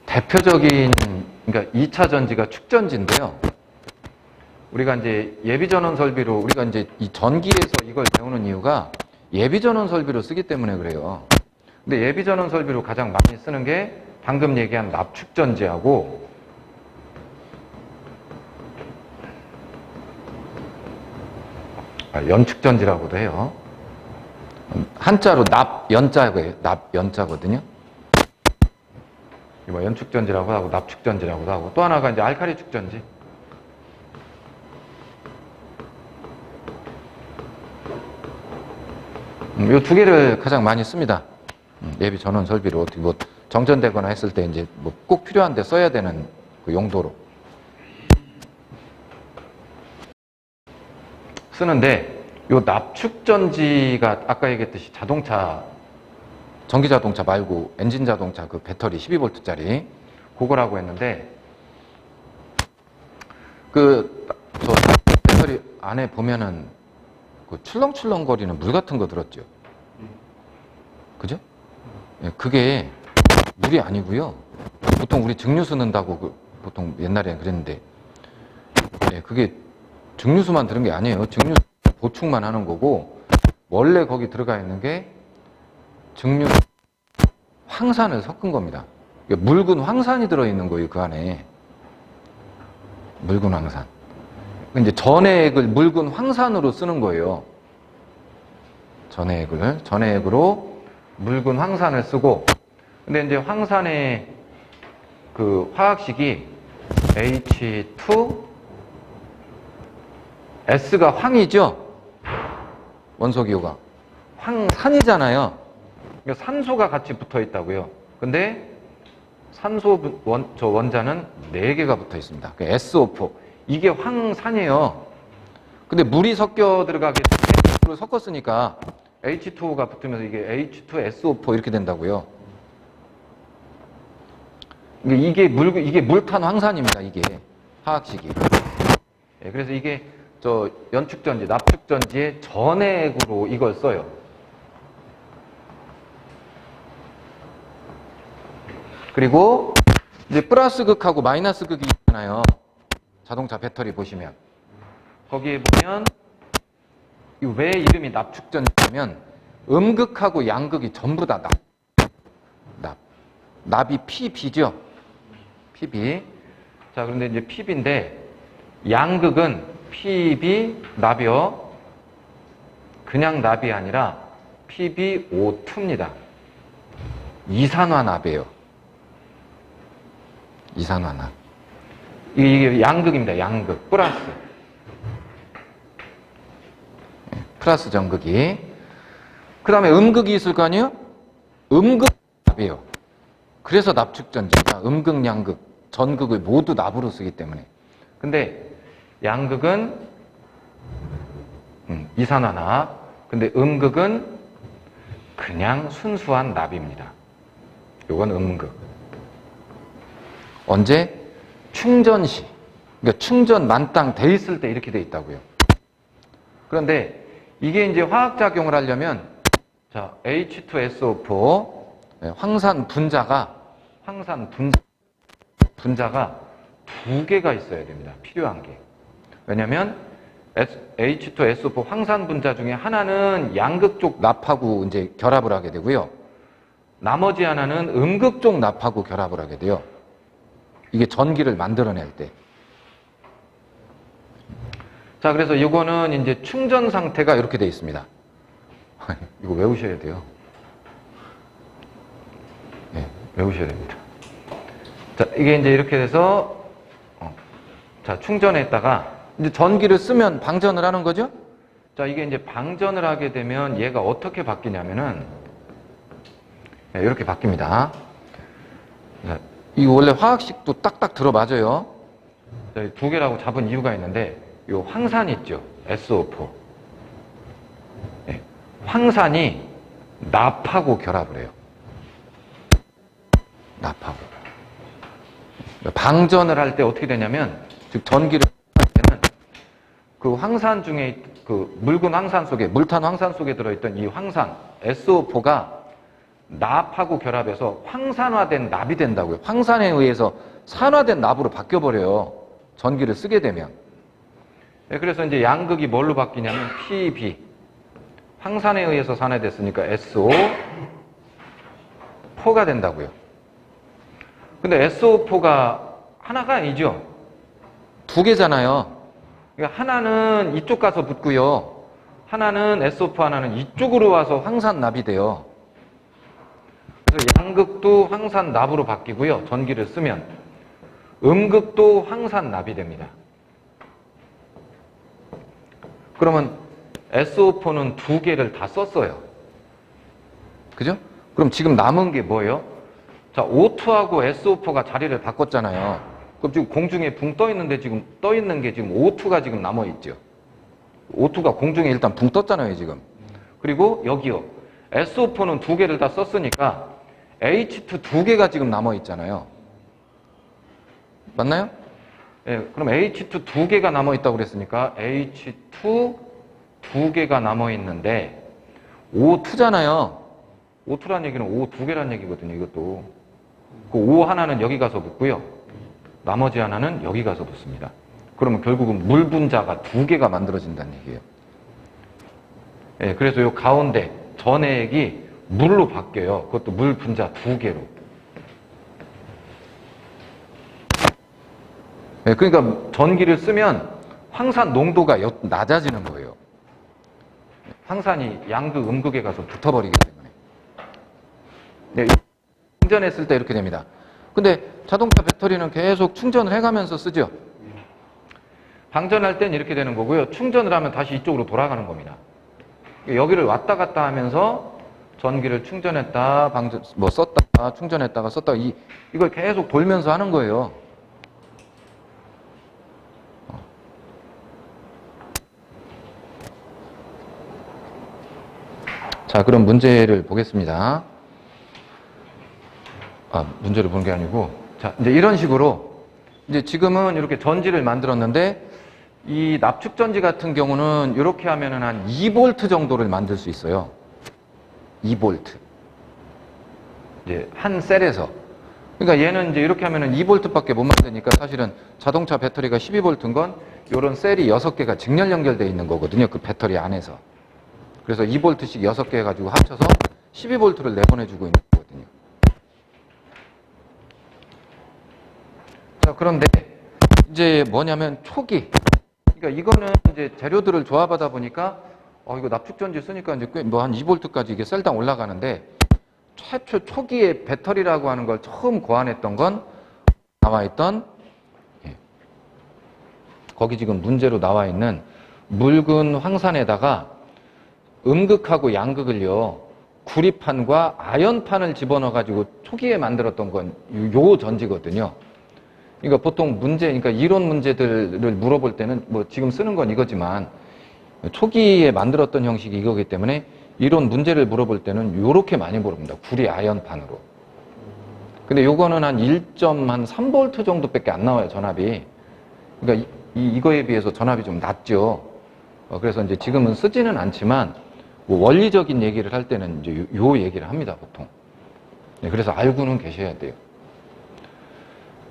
대표적인, 그러니까 2차 전지가 축전지인데요. 우리가 이제 예비전원 설비로, 우리가 이제 이 전기에서 이걸 배우는 이유가 예비전원 설비로 쓰기 때문에 그래요. 근데 예비전원 설비로 가장 많이 쓰는 게 방금 얘기한 납축전지하고 연축전지라고도 해요. 한자로 납연자고요. 납연자거든요. 뭐 연축전지라고 하고 납축전지라고도 하고 또 하나가 이제 알카리 축전지. 이 두 개를 가장 많이 씁니다. 예비 전원 설비로 어떻게 뭐 정전되거나 했을 때 이제 뭐 꼭 필요한데 써야 되는 그 용도로 쓰는데 요 납축전지가 아까 얘기했듯이 자동차 전기 자동차 말고 엔진 자동차 그 배터리 12V짜리 그거라고 했는데 그 저 배터리 안에 보면은 그 출렁출렁거리는 물 같은 거 들었죠? 그죠? 예, 그게 물이 아니고요. 보통 우리 증류수 넣는다고 보통 옛날에는 그랬는데 예, 그게 증류수만 들은 게 아니에요. 증류수 보충만 하는 거고 원래 거기 들어가 있는 게 증류 황산을 섞은 겁니다. 그러니까 묽은 황산이 들어있는 거예요. 그 안에 묽은 황산. 이제 전해액을 묽은 황산으로 쓰는 거예요. 전해액으로 묽은 황산을 쓰고 근데 이제 황산의 그 화학식이 H2 S가 황이죠. 원소기호가 황산이잖아요. 그러니까 산소가 같이 붙어 있다고요. 근데 산소 원자는 4개가 붙어 있습니다. SO4. 이게 황산이에요. 근데 물이 섞여 들어가게 H2를 섞었으니까 H2O가 붙으면서 이게 H2SO4 이렇게 된다고요. 이게 물탄 황산입니다. 이게 화학식이. 예, 그래서 이게 연축전지, 납축전지의 전액으로 이걸 써요. 그리고 이제 플러스 극하고 마이너스 극이 있잖아요. 자동차 배터리 보시면. 거기에 보면 왜 이름이 납축전지냐면 음극하고 양극이 전부 다 납이 PB죠. PB. 자, 그런데 이제 PB인데 양극은 PB 납이요. 그냥 납이 아니라 PbO2입니다. 이산화 납이에요. 이산화 납. 이게 양극입니다. 양극. 플러스. 플러스 전극이. 그 다음에 음극이 있을 거 아니에요? 음극 납이에요. 그래서 납축전지가 음극, 양극, 전극을 모두 납으로 쓰기 때문에. 근데 양극은 이산화 납. 근데 음극은 그냥 순수한 납입니다. 요건 음극. 언제? 충전 시. 그러니까 충전 만땅 돼 있을 때 이렇게 돼 있다고요. 그런데 이게 이제 화학작용을 하려면 자, H2SO4 황산 분자가 2개가 있어야 됩니다. 필요한 게. 왜냐면 H2SO4 황산 분자 중에 하나는 양극 쪽 납하고 이제 결합을 하게 되고요. 나머지 하나는 음극 쪽 납하고 결합을 하게 돼요. 이게 전기를 만들어낼 때. 자, 그래서 이거는 이제 충전 상태가 이렇게 되어 있습니다. 이거 외우셔야 돼요. 네, 외우셔야 됩니다. 자, 이게 이제 이렇게 돼서, 자, 충전했다가, 이제 전기를 쓰면 방전을 하는 거죠? 자, 이게 이제 방전을 하게 되면 얘가 어떻게 바뀌냐면은, 네, 이렇게 바뀝니다. 자, 이거 원래 화학식도 딱딱 들어맞아요. 자, 2개라고 잡은 이유가 있는데, 요 황산 있죠? SO4. 네, 황산이 납하고 결합을 해요. 납하고. 방전을 할 때 어떻게 되냐면, 즉 전기를 할 때는 그 황산 중에 그 묽은 황산 속에, 물탄 황산 속에 들어있던 이 황산 SO4가 납하고 결합해서 황산화된 납이 된다고요. 황산에 의해서 산화된 납으로 바뀌어버려요. 전기를 쓰게 되면. 네, 그래서 이제 양극이 뭘로 바뀌냐면 PB. 황산에 의해서 산화됐으니까 SO4가 된다고요. 근데 SO4가 하나가 아니죠. 2개잖아요. 그러니까 하나는 이쪽 가서 붙고요. 하나는 SO4 하나는 이쪽으로 와서 황산납이 돼요. 그래서 양극도 황산납으로 바뀌고요. 전기를 쓰면. 음극도 황산납이 됩니다. 그러면 SO4는 2개를 다 썼어요. 그죠? 그럼 지금 남은 게 뭐예요? 자, O2하고 SO4가 자리를 바꿨잖아요. 그럼 지금 공중에 붕 떠 있는데 지금 떠 있는 게 지금 O2가 지금 남아 있죠. O2가 공중에 일단 붕 떴잖아요, 지금. 그리고 여기요. SO4는 2개를 다 썼으니까 H2 2개가 지금 남아 있잖아요. 맞나요? 예, 그럼 H2 2개가 남아 있다고 그랬으니까 H2 2개가 남아 있는데 O2잖아요. O2란 얘기는 O 2개란 얘기거든요, 이것도. 그 O 하나는 여기 가서 붙고요. 나머지 하나는 여기 가서 붙습니다. 그러면 결국은 물 분자가 2개가 만들어진다는 얘기예요. 예, 그래서 이 가운데 전액이 물로 바뀌어요. 그것도 물 분자 2개로. 예, 그러니까 전기를 쓰면 황산 농도가 낮아지는 거예요. 황산이 양극, 음극에 가서 붙어버리기 때문에. 네, 충전했을 때 이렇게 됩니다. 근데 자동차 배터리는 계속 충전을 해가면서 쓰죠. 방전할 땐 이렇게 되는 거고요. 충전을 하면 다시 이쪽으로 돌아가는 겁니다. 여기를 왔다 갔다 하면서 전기를 충전했다, 방전, 썼다. 충전했다가 썼다가 이걸 계속 돌면서 하는 거예요. 자, 그럼 문제를 보겠습니다. 문제를 보는 게 아니고, 자, 이제 이런 식으로, 이제 지금은 이렇게 전지를 만들었는데, 이 납축 전지 같은 경우는 이렇게 하면은 한 2V 정도를 만들 수 있어요. 2V. 이제 한 셀에서. 그러니까 얘는 이제 이렇게 하면은 2V밖에 못 만드니까 사실은 자동차 배터리가 12V인 건 이런 셀이 6개가 직렬 연결되어 있는 거거든요. 그 배터리 안에서. 그래서 2V씩 6개 해가지고 합쳐서 12V를 내보내주고 있는 거거든요. 자, 그런데 이제 뭐냐면 초기. 그러니까 이거는 이제 재료들을 조합하다 보니까 이거 납축전지 쓰니까 이제 꽤 뭐 한 2V까지 이게 셀당 올라가는데 최초 초기에 배터리라고 하는 걸 처음 고안했던 건 나와 있던 거기 지금 문제로 나와 있는 묽은 황산에다가 음극하고 양극을요 구리판과 아연판을 집어넣어 가지고 초기에 만들었던 건 요 전지거든요. 그러니까 보통 그러니까 이론 문제들을 물어볼 때는 뭐 지금 쓰는 건 이거지만 초기에 만들었던 형식이 이거기 때문에 이론 문제를 물어볼 때는 요렇게 많이 물어봅니다. 구리 아연판으로. 근데 요거는 한 1.3V 정도밖에 안 나와요, 전압이. 그러니까 이거에 비해서 전압이 좀 낮죠. 그래서 이제 지금은 쓰지는 않지만 뭐 원리적인 얘기를 할 때는 이제 요 얘기를 합니다, 보통. 네, 그래서 알고는 계셔야 돼요.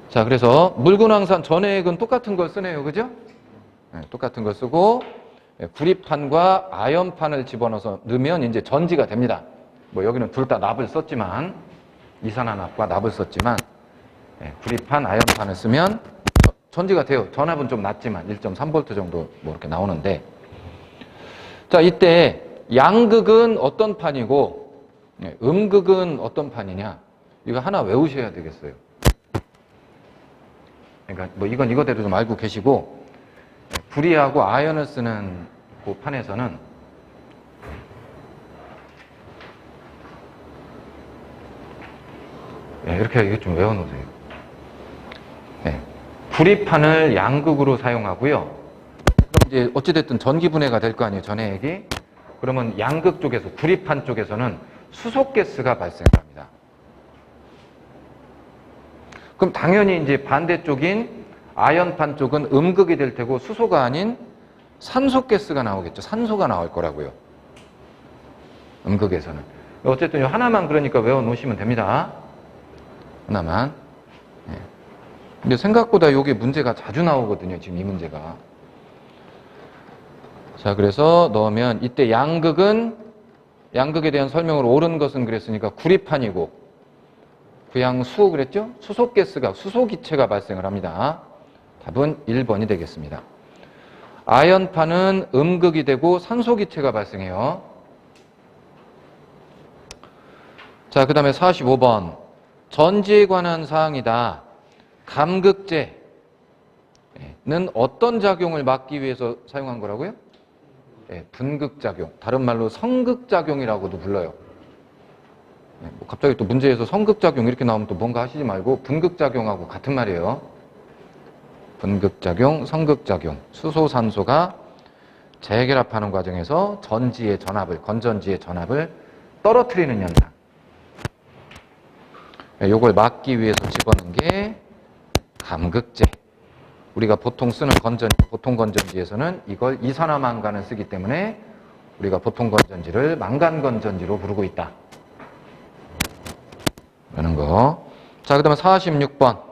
자, 그래서 묽은 황산 전해액은 똑같은 걸 쓰네요, 그죠? 네, 똑같은 걸 쓰고 구리판과 아연판을 집어넣어서 넣으면 이제 전지가 됩니다. 뭐 여기는 둘 다 납을 썼지만 이산화납과 납을 썼지만 구리판, 아연판을 쓰면 전지가 돼요. 전압은 좀 낮지만 1.3V 정도 뭐 이렇게 나오는데 자, 이때 양극은 어떤 판이고 음극은 어떤 판이냐 이거 하나 외우셔야 되겠어요. 그러니까 뭐 이건 이거대로 좀 알고 계시고 구리하고 아연을 쓰는 그 판에서는 이렇게 좀 외워놓으세요. 구리판을 양극으로 사용하고요. 그럼 이제 어찌됐든 전기분해가 될 거 아니에요, 전해액이. 그러면 양극 쪽에서, 구리판 쪽에서는 수소가스가 발생합니다. 그럼 당연히 이제 반대쪽인 아연판 쪽은 음극이 될 테고 수소가 아닌 산소가스가 나오겠죠. 산소가 나올 거라고요. 음극에서는. 어쨌든 하나만 그러니까 외워놓으시면 됩니다. 하나만. 근데 생각보다 이게 문제가 자주 나오거든요. 지금 이 문제가. 자, 그래서 넣으면 이때 양극에 대한 설명을 옳은 것은 그랬으니까 구리판이고 구양수 그랬죠? 수소가스가 수소기체가 발생을 합니다. 답은 1번이 되겠습니다. 아연판은 음극이 되고 산소기체가 발생해요. 자, 그 다음에 45번. 전지에 관한 사항이다. 감극제는 어떤 작용을 막기 위해서 사용한 거라고요? 분극작용. 다른 말로 성극작용이라고도 불러요. 뭐 갑자기 또 문제에서 성극작용 이렇게 나오면 또 뭔가 하시지 말고 분극작용하고 같은 말이에요. 분극작용, 성극작용. 수소, 산소가 재결합하는 과정에서 전지의 전압을, 건전지의 전압을 떨어뜨리는 현상. 요걸 막기 위해서 집어넣은 게 감극제. 우리가 보통 쓰는 보통 건전지에서는 이걸 이산화망간을 쓰기 때문에 우리가 보통 건전지를 망간 건전지로 부르고 있다. 라는 거. 자, 그 다음에 46번.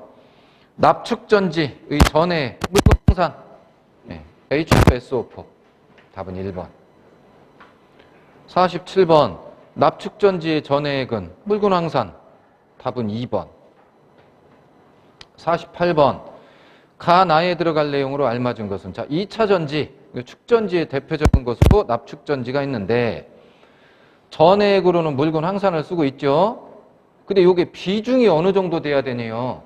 납축전지의 전해, 묽은 황산. H2SO4. 답은 1번. 47번. 납축전지의 전해액은 묽은 황산. 답은 2번. 48번. 가나에 들어갈 내용으로 알맞은 것은 자, 2차 전지, 축전지의 대표적인 것으로 납축전지가 있는데 전해액으로는 묽은 황산을 쓰고 있죠. 근데 이게 비중이 어느 정도 돼야 되네요.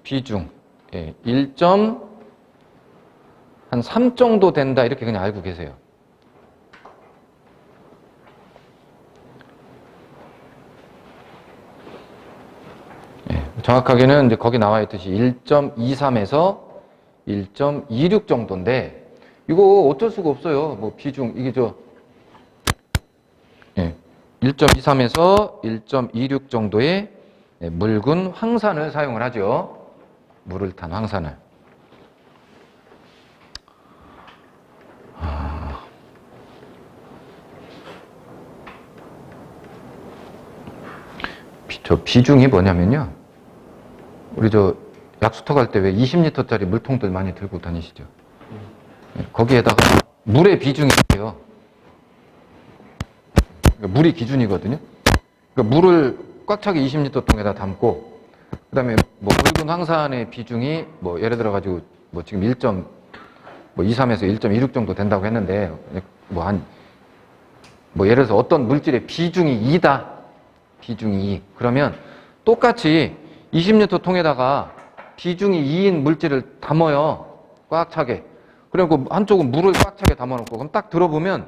비중 1.3 정도 된다 이렇게 그냥 알고 계세요. 정확하게는 이제 거기 나와 있듯이 1.23에서 1.26 정도인데, 이거 어쩔 수가 없어요. 뭐 비중, 이게 1.23에서 1.26 정도의 묽은 황산을 사용을 하죠. 물을 탄 황산을. 저 비중이 뭐냐면요. 우리 약수터 갈 때 왜 20리터짜리 물통들 많이 들고 다니시죠? 거기에다가 물의 비중이 있어요. 그러니까 물이 기준이거든요. 그러니까 물을 꽉 차게 20리터 통에다 담고, 그 다음에 뭐 묽은 황산의 비중이 뭐 예를 들어가지고 뭐 지금 1.23에서 1.26 정도 된다고 했는데, 뭐 예를 들어서 어떤 물질의 비중이 2다. 비중이 2. 그러면 똑같이 20리터 통에다가 비중이 2인 물질을 담아요. 꽉 차게. 그리고 한쪽은 물을 꽉 차게 담아놓고, 그럼 딱 들어보면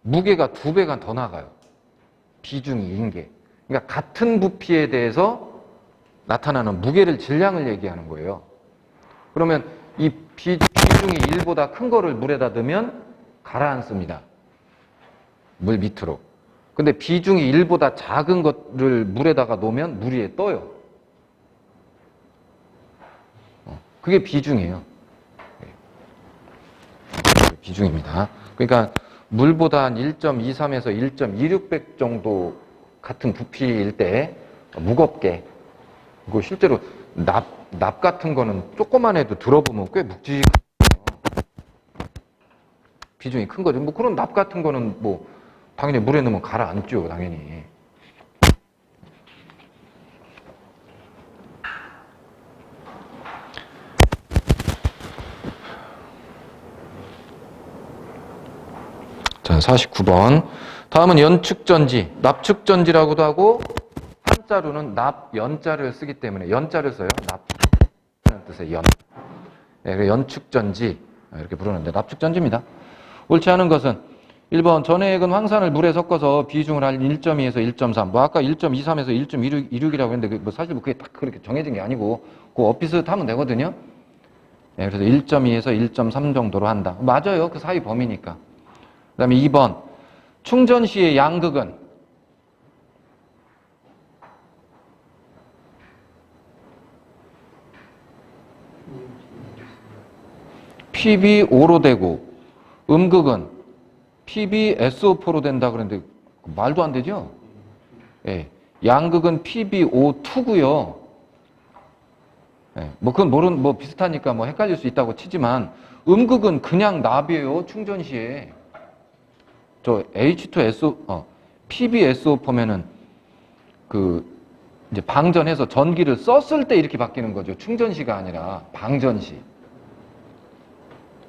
무게가 2배가 더 나가요. 비중이 2인 게. 그러니까 같은 부피에 대해서 나타나는 무게를, 질량을 얘기하는 거예요. 그러면 이 비중이 1보다 큰 거를 물에다 넣으면 가라앉습니다. 물 밑으로. 근데 비중이 1보다 작은 것을 물에다가 놓으면 물 위에 떠요. 그게 비중이에요. 비중입니다. 그러니까 물보다 한 1.23에서 1.26배 정도 같은 부피일 때 무겁게, 그리고 실제로 납 같은 거는 조그만 해도 들어보면 꽤 묵직해요. 비중이 큰 거죠. 뭐 그런 납 같은 거는 뭐 당연히 물에 넣으면 가라앉죠, 당연히. 자, 49번. 다음은 연축전지, 납축전지라고도 하고, 한자로는 납연자를 쓰기 때문에 연자를 써요. 납라는 뜻의 연. 네, 연축전지 이렇게 부르는데 납축전지입니다. 옳지 않은 것은 1번 전해액은 황산을 물에 섞어서 비중을 한 1.2에서 1.3. 뭐 아까 1.23에서 1.26이라고 했는데 뭐 사실 그게 딱 그렇게 정해진 게 아니고 그 엇비슷 하면 되거든요. 네, 그래서 1.2에서 1.3 정도로 한다. 맞아요. 그 사이 범위니까. 그다음에 2번 충전 시의 양극은 PbO로 되고 음극은 PbSO4로 된다 그랬는데 말도 안 되죠? 예. 양극은 PbO2고요. 예. 뭐 그건 뭐 비슷하니까 뭐 헷갈릴 수 있다고 치지만 음극은 그냥 납이에요. 충전 시에. 저 H2SO PbSO4면은 이제 방전해서 전기를 썼을 때 이렇게 바뀌는 거죠. 충전 시가 아니라 방전 시.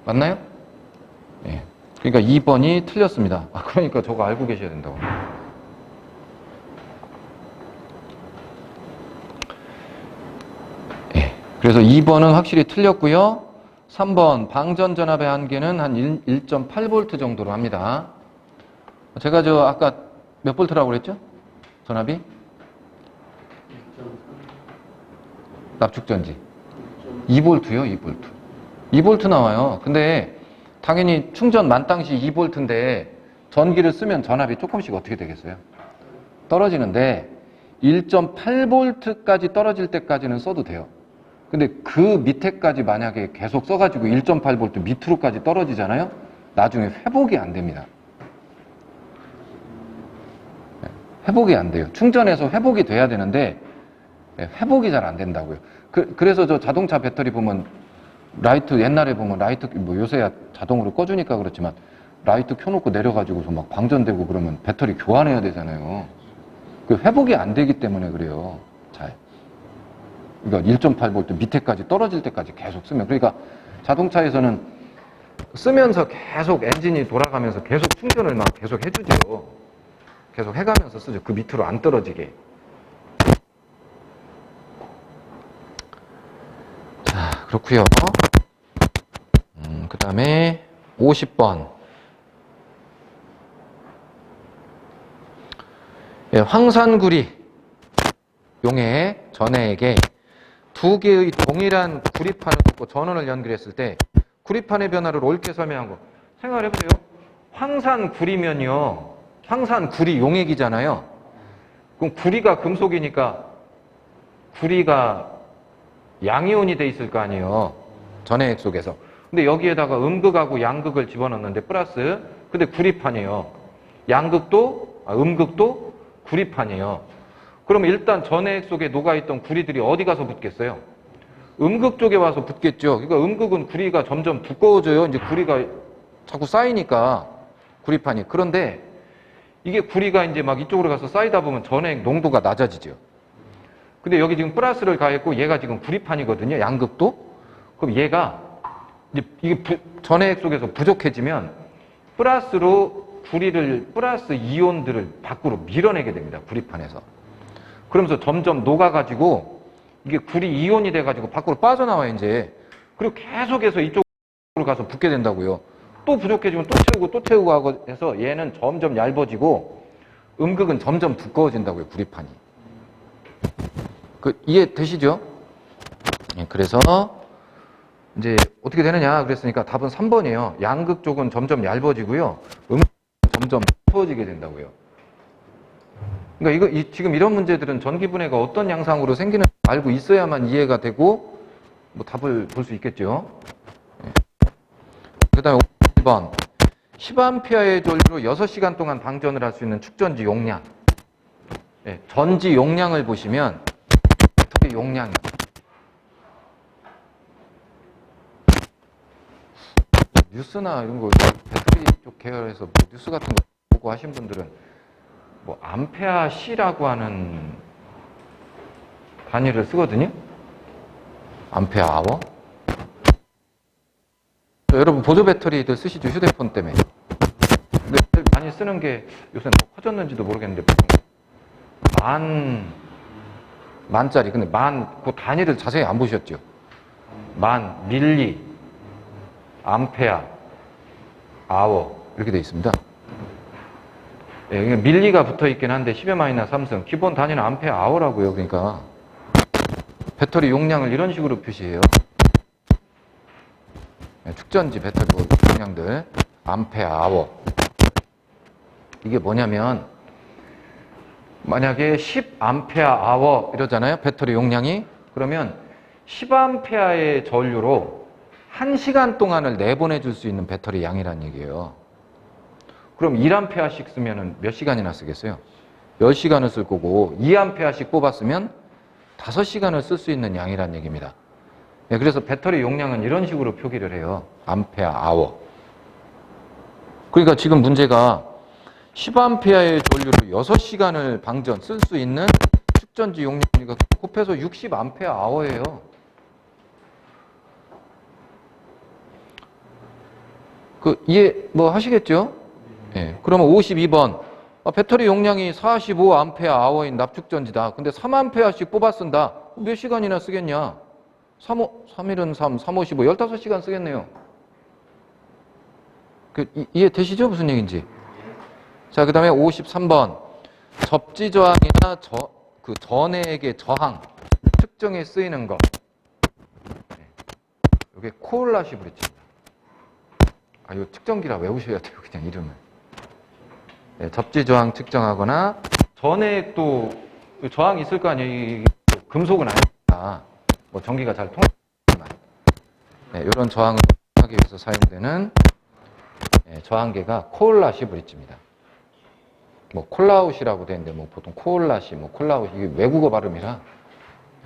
맞나요? 예. 그러니까 2번이 틀렸습니다. 그러니까 저거 알고 계셔야 된다고. 예. 그래서 2번은 확실히 틀렸고요. 3번 방전 전압의 한계는 한 1.8V 정도로 합니다. 제가 아까 몇 볼트라고 그랬죠? 전압이? 납축전지. 2V요, 2V. 2V 나와요. 근데 당연히 충전 만땅시 2V인데 전기를 쓰면 전압이 조금씩 어떻게 되겠어요? 떨어지는데 1.8V까지 떨어질 때까지는 써도 돼요. 근데 그 밑에까지 만약에 계속 써가지고 1.8V 밑으로까지 떨어지잖아요? 나중에 회복이 안 됩니다. 회복이 안 돼요. 충전해서 회복이 돼야 되는데 회복이 잘 안 된다고요. 그래서 저 자동차 배터리 보면 라이트, 옛날에 보면 라이트, 뭐 요새야 자동으로 꺼주니까 그렇지만 라이트 켜놓고 내려가지고서 막 방전되고 그러면 배터리 교환해야 되잖아요. 그 회복이 안 되기 때문에 그래요. 잘. 그러니까 1.8V 밑에까지 떨어질 때까지 계속 쓰면. 그러니까 자동차에서는 쓰면서 계속 엔진이 돌아가면서 계속 충전을 막 계속 해주죠. 계속 해가면서 쓰죠. 그 밑으로 안 떨어지게. 자, 그렇고요. 그 다음에 50번. 예, 황산구리. 용해의 전해에게 두 개의 동일한 구리판을 놓고 전원을 연결했을 때 구리판의 변화를 옳게 설명한 거 생각해보세요. 황산구리면요, 황산구리 용액이잖아요. 그럼 구리가 금속이니까 구리가 양이온이 돼 있을 거 아니에요, 전해액 속에서. 근데 여기에다가 음극하고 양극을 집어넣는데 플러스, 근데 구리판이에요. 양극도 음극도 구리판이에요. 그러면 일단 전해액 속에 녹아있던 구리들이 어디 가서 붙겠어요? 음극 쪽에 와서 붙겠죠. 그러니까 음극은 구리가 점점 두꺼워져요. 이제 구리가 자꾸 쌓이니까 구리판이. 그런데 이게 구리가 이제 막 이쪽으로 가서 쌓이다 보면 전해액 농도가 낮아지죠. 근데 여기 지금 플러스를 가했고 얘가 지금 구리판이거든요. 양극도. 그럼 얘가 이제 이게 전해액 속에서 부족해지면 플러스로 구리를 플러스 이온들을 밖으로 밀어내게 됩니다. 구리판에서. 그러면서 점점 녹아가지고 이게 구리 이온이 돼가지고 밖으로 빠져나와요, 이제. 그리고 계속해서 이쪽으로 가서 붙게 된다고요. 또 부족해지면 또 채우고 하고 해서 얘는 점점 얇아지고 음극은 점점 두꺼워진다고요, 구리판이. 이해되시죠? 예, 그래서 이제 어떻게 되느냐 그랬으니까 답은 3번이에요. 양극 쪽은 점점 얇아지고요. 음극은 점점 두꺼워지게 된다고요. 그러니까 지금 이런 문제들은 전기분해가 어떤 양상으로 생기는지 알고 있어야만 이해가 되고 뭐 답을 볼 수 있겠죠. 예. 그 다음에 1번 10A의 전류로 6시간 동안 방전을 할 수 있는 축전지 용량. 예, 전지 용량을 보시면 배터리 용량이요. 뉴스나 이런 거 배터리 쪽 계열에서 뭐 뉴스 같은 거 보고 하신 분들은 뭐 암페아 C라고 하는 단위를 쓰거든요. 암페아 아워. 여러분 보조 배터리들 쓰시죠, 휴대폰 때문에. 근데 많이 쓰는 게 요새 더 커졌는지도 모르겠는데 만짜리. 근데 그 단위를 자세히 안 보셨죠? 밀리, 암페아, 아워 이렇게 돼 있습니다. 예, 밀리가 붙어 있긴 한데 10의 마이너스 3승. 기본 단위는 암페어 아워라고요. 그러니까 배터리 용량을 이런 식으로 표시해요. 예, 축전지 배터리 용량들 암페어 아워. 이게 뭐냐면 만약에 10암페어 아워 이러잖아요. 배터리 용량이. 그러면 10암페어의 전류로 1시간 동안을 내보내줄 수 있는 배터리 양이란 얘기예요. 그럼 1A씩 쓰면 몇 시간이나 쓰겠어요? 10시간을 쓸 거고 2A씩 뽑았으면 5시간을 쓸 수 있는 양이란 얘기입니다. 네, 그래서 배터리 용량은 이런 식으로 표기를 해요. 암페어 아워. 그러니까 지금 문제가 10A의 전류로 6시간을 방전 쓸 수 있는 축전지 용량이니까 곱해서 60A 아워예요. 이해 뭐 하시겠죠? 예. 그러면 52번. 배터리 용량이 45A 납축전지다. 근데 3A씩 뽑아 쓴다. 몇 시간이나 쓰겠냐? 3일은 3, 3, 5, 15, 15시간 쓰겠네요. 이해되시죠? 무슨 얘기인지. 자, 그 다음에 53번. 접지 저항이나 전해액의 저항 측정에 쓰이는 것. 이게 코올라시 브릿지입니다. 이거 측정기라 외우셔야 돼요. 그냥 이름을. 네, 접지 저항 측정하거나 전해액도 저항이 있을 거 아니에요. 금속은 아니니까 뭐 전기가 잘 통하지만 네, 이런 저항을 하기 위해서 사용되는 네, 저항계가 코올라시 브릿지입니다. 뭐 콜라웃이라고 되는데 뭐 보통 코올라시, 뭐 콜라웃 이게 외국어 발음이라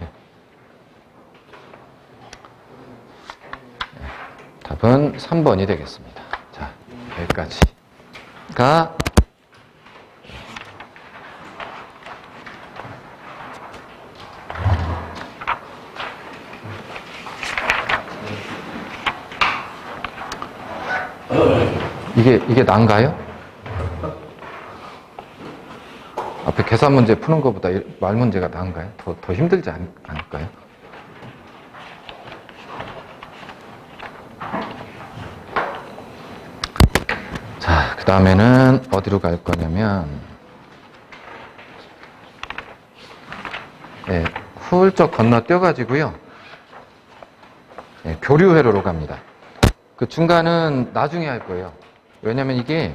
네. 네, 답은 3번이 되겠습니다. 자, 여기까지가 이게 난가요? 앞에 계산 문제 푸는 것보다 말 문제가 나은가요? 더 힘들지 않을까요? 자, 그 다음에는 어디로 갈 거냐면 예, 훌쩍 건너뛰어가지고요. 예, 교류회로로 갑니다. 그 중간은 나중에 할 거예요. 왜냐면 이게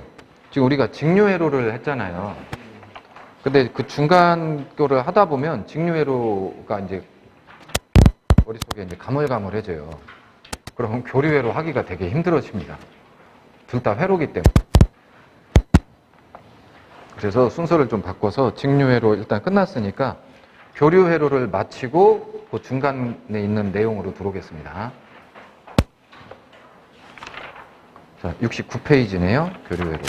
지금 우리가 직류회로를 했잖아요. 근데 그 중간 거를 하다 보면 직류회로가 이제 머릿속에 이제 가물가물해져요. 그럼 교류회로 하기가 되게 힘들어집니다. 둘 다 회로기 때문에. 그래서 순서를 좀 바꿔서 직류회로 일단 끝났으니까 교류회로를 마치고 그 중간에 있는 내용으로 들어오겠습니다. 자, 69페이지네요. 교류회로.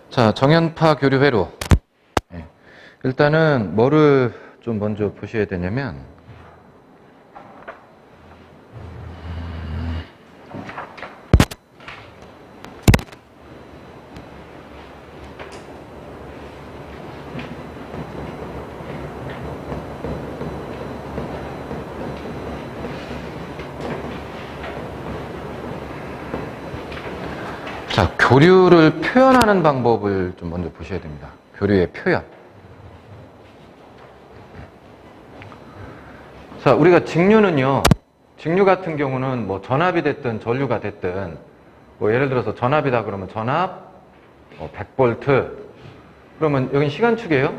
자, 정연파 교류회로. 네. 일단은 뭐를 좀 먼저 보셔야 되냐면 자, 교류를 표현하는 방법을 좀 먼저 보셔야 됩니다. 교류의 표현. 자, 우리가 직류는요, 직류 같은 경우는 뭐 전압이 됐든 전류가 됐든, 뭐 예를 들어서 전압이다 그러면 전압, 100V. 그러면 여긴 시간축이에요.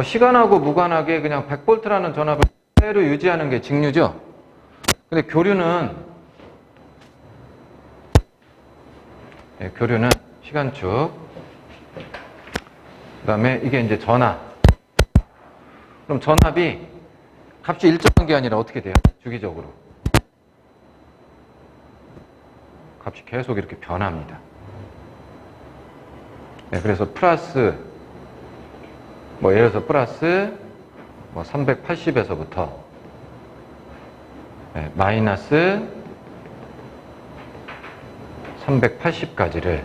시간하고 무관하게 그냥 100V라는 전압을 그대로 유지하는 게 직류죠. 근데 교류는 시간축. 그 다음에 이게 이제 전압. 그럼 전압이 값이 일정한 게 아니라 어떻게 돼요? 주기적으로. 값이 계속 이렇게 변합니다. 네, 그래서 플러스, 뭐 예를 들어서 플러스 380에서부터 마이너스 380까지를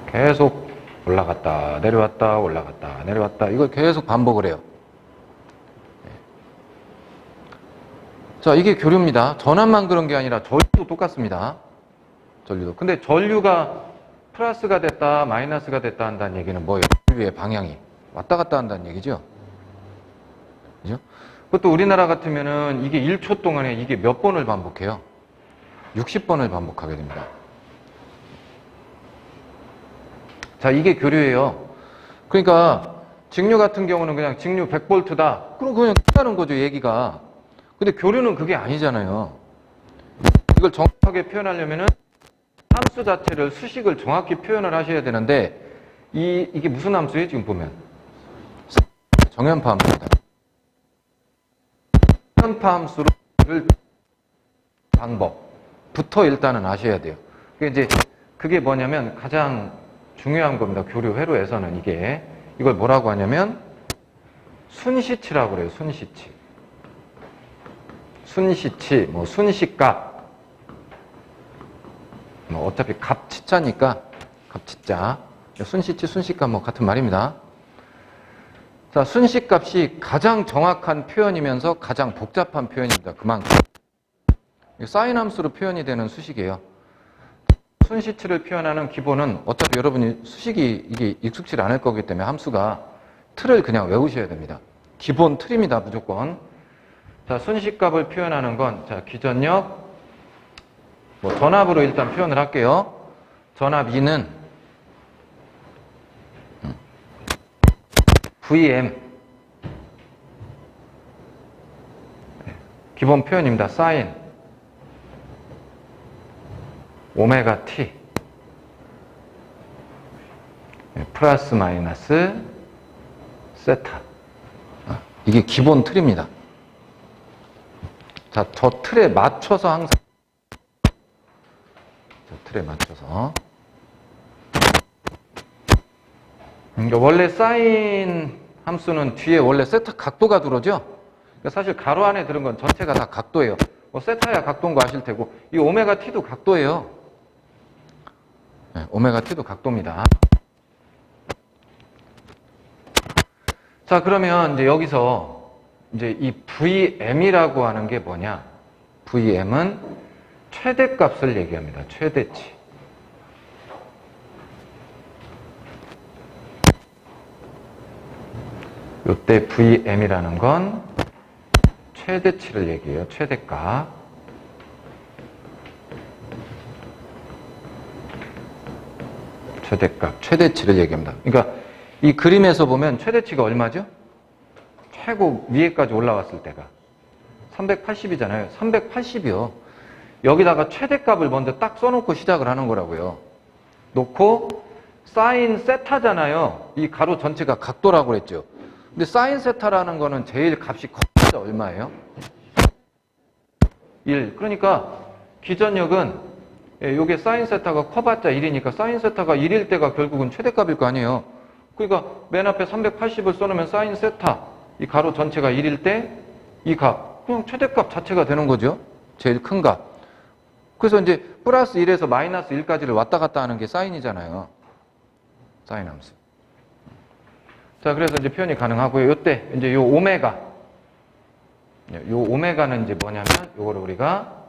계속 올라갔다 내려왔다 올라갔다 내려왔다 이걸 계속 반복을 해요. 자, 이게 교류입니다. 전압만 그런 게 아니라 전류도 똑같습니다. 전류도. 근데 전류가 플러스가 됐다 마이너스가 됐다 한다는 얘기는 뭐예요? 전류의 방향이 왔다 갔다 한다는 얘기죠. 그죠? 그것도 우리나라 같으면은 이게 1초 동안에 이게 몇 번을 반복해요? 60번을 반복하게 됩니다. 자, 이게 교류예요. 그러니까 직류 같은 경우는 그냥 직류 100V다. 그럼 그냥 끝나는 거죠, 얘기가. 근데 교류는 그게 아니잖아요. 이걸 정확하게 표현하려면은 함수 자체를, 수식을 정확히 표현을 하셔야 되는데 이게 무슨 함수예요? 지금 보면 정연파 함수입니다. 정연파 함수를 방법부터 일단은 아셔야 돼요. 그게 뭐냐면 가장 중요한 겁니다. 교류 회로에서는 이걸 뭐라고 하냐면 순시치라고 그래요. 순시치. 순시치, 뭐 순시값. 뭐 어차피 값치자니까 값치자. 순시치, 순시값 뭐 같은 말입니다. 자, 순시값이 가장 정확한 표현이면서 가장 복잡한 표현입니다. 그만큼. 사인 함수로 표현이 되는 수식이에요. 순시치를 표현하는 기본은 어차피 여러분이 수식이 이게 익숙치 않을 거기 때문에 함수가 틀을 그냥 외우셔야 됩니다. 기본 틀입니다. 무조건. 자, 순시값을 표현하는 건 자, 기전력 뭐 전압으로 일단 표현을 할게요. 전압 E는 VM 기본 표현입니다. 사인 오메가 T 플러스 마이너스 세타 이게 기본 틀입니다. 자, 저 틀에 맞춰서 항상 틀에 맞춰서 그러니까 원래 사인 함수는 뒤에 원래 세타 각도가 들어오죠. 그러니까 사실 가로 안에 들은 건 전체가 다 각도예요. 뭐 세타야 각도인 거 아실 테고 이 오메가 t도 각도예요. 오메가 t도 각도입니다. 자, 그러면 이제 여기서 이제 이 VM이라고 하는 게 뭐냐? VM은 최대값을 얘기합니다. 최대치. 요때 VM이라는 건 최대치를 얘기해요. 최대값. 최대값, 최대치를 얘기합니다. 그러니까 이 그림에서 보면 최대치가 얼마죠? 최고 위에까지 올라왔을 때가 380이잖아요. 380이요. 여기다가 최대값을 먼저 딱 써놓고 시작을 하는 거라고요. 놓고 사인 세타잖아요. 이 가로 전체가 각도라고 그랬죠. 근데 사인 세타라는 거는 제일 값이 커서 얼마예요? 1. 그러니까 기전력은 요게 사인 세타가 커봤자 1이니까 사인 세타가 1일 때가 결국은 최대값일 거 아니에요. 그러니까 맨 앞에 380을 써놓으면 사인 세타 이 가로 전체가 1일 때 이 값 그냥 최대값 자체가 되는 거죠. 제일 큰 값. 그래서 이제 플러스 1에서 마이너스 1까지를 왔다 갔다 하는 게 사인이잖아요. 사인 함수. 자, 그래서 이제 표현이 가능하고요. 요때 이제 요 오메가. 요 오메가는 이제 뭐냐면 요거를 우리가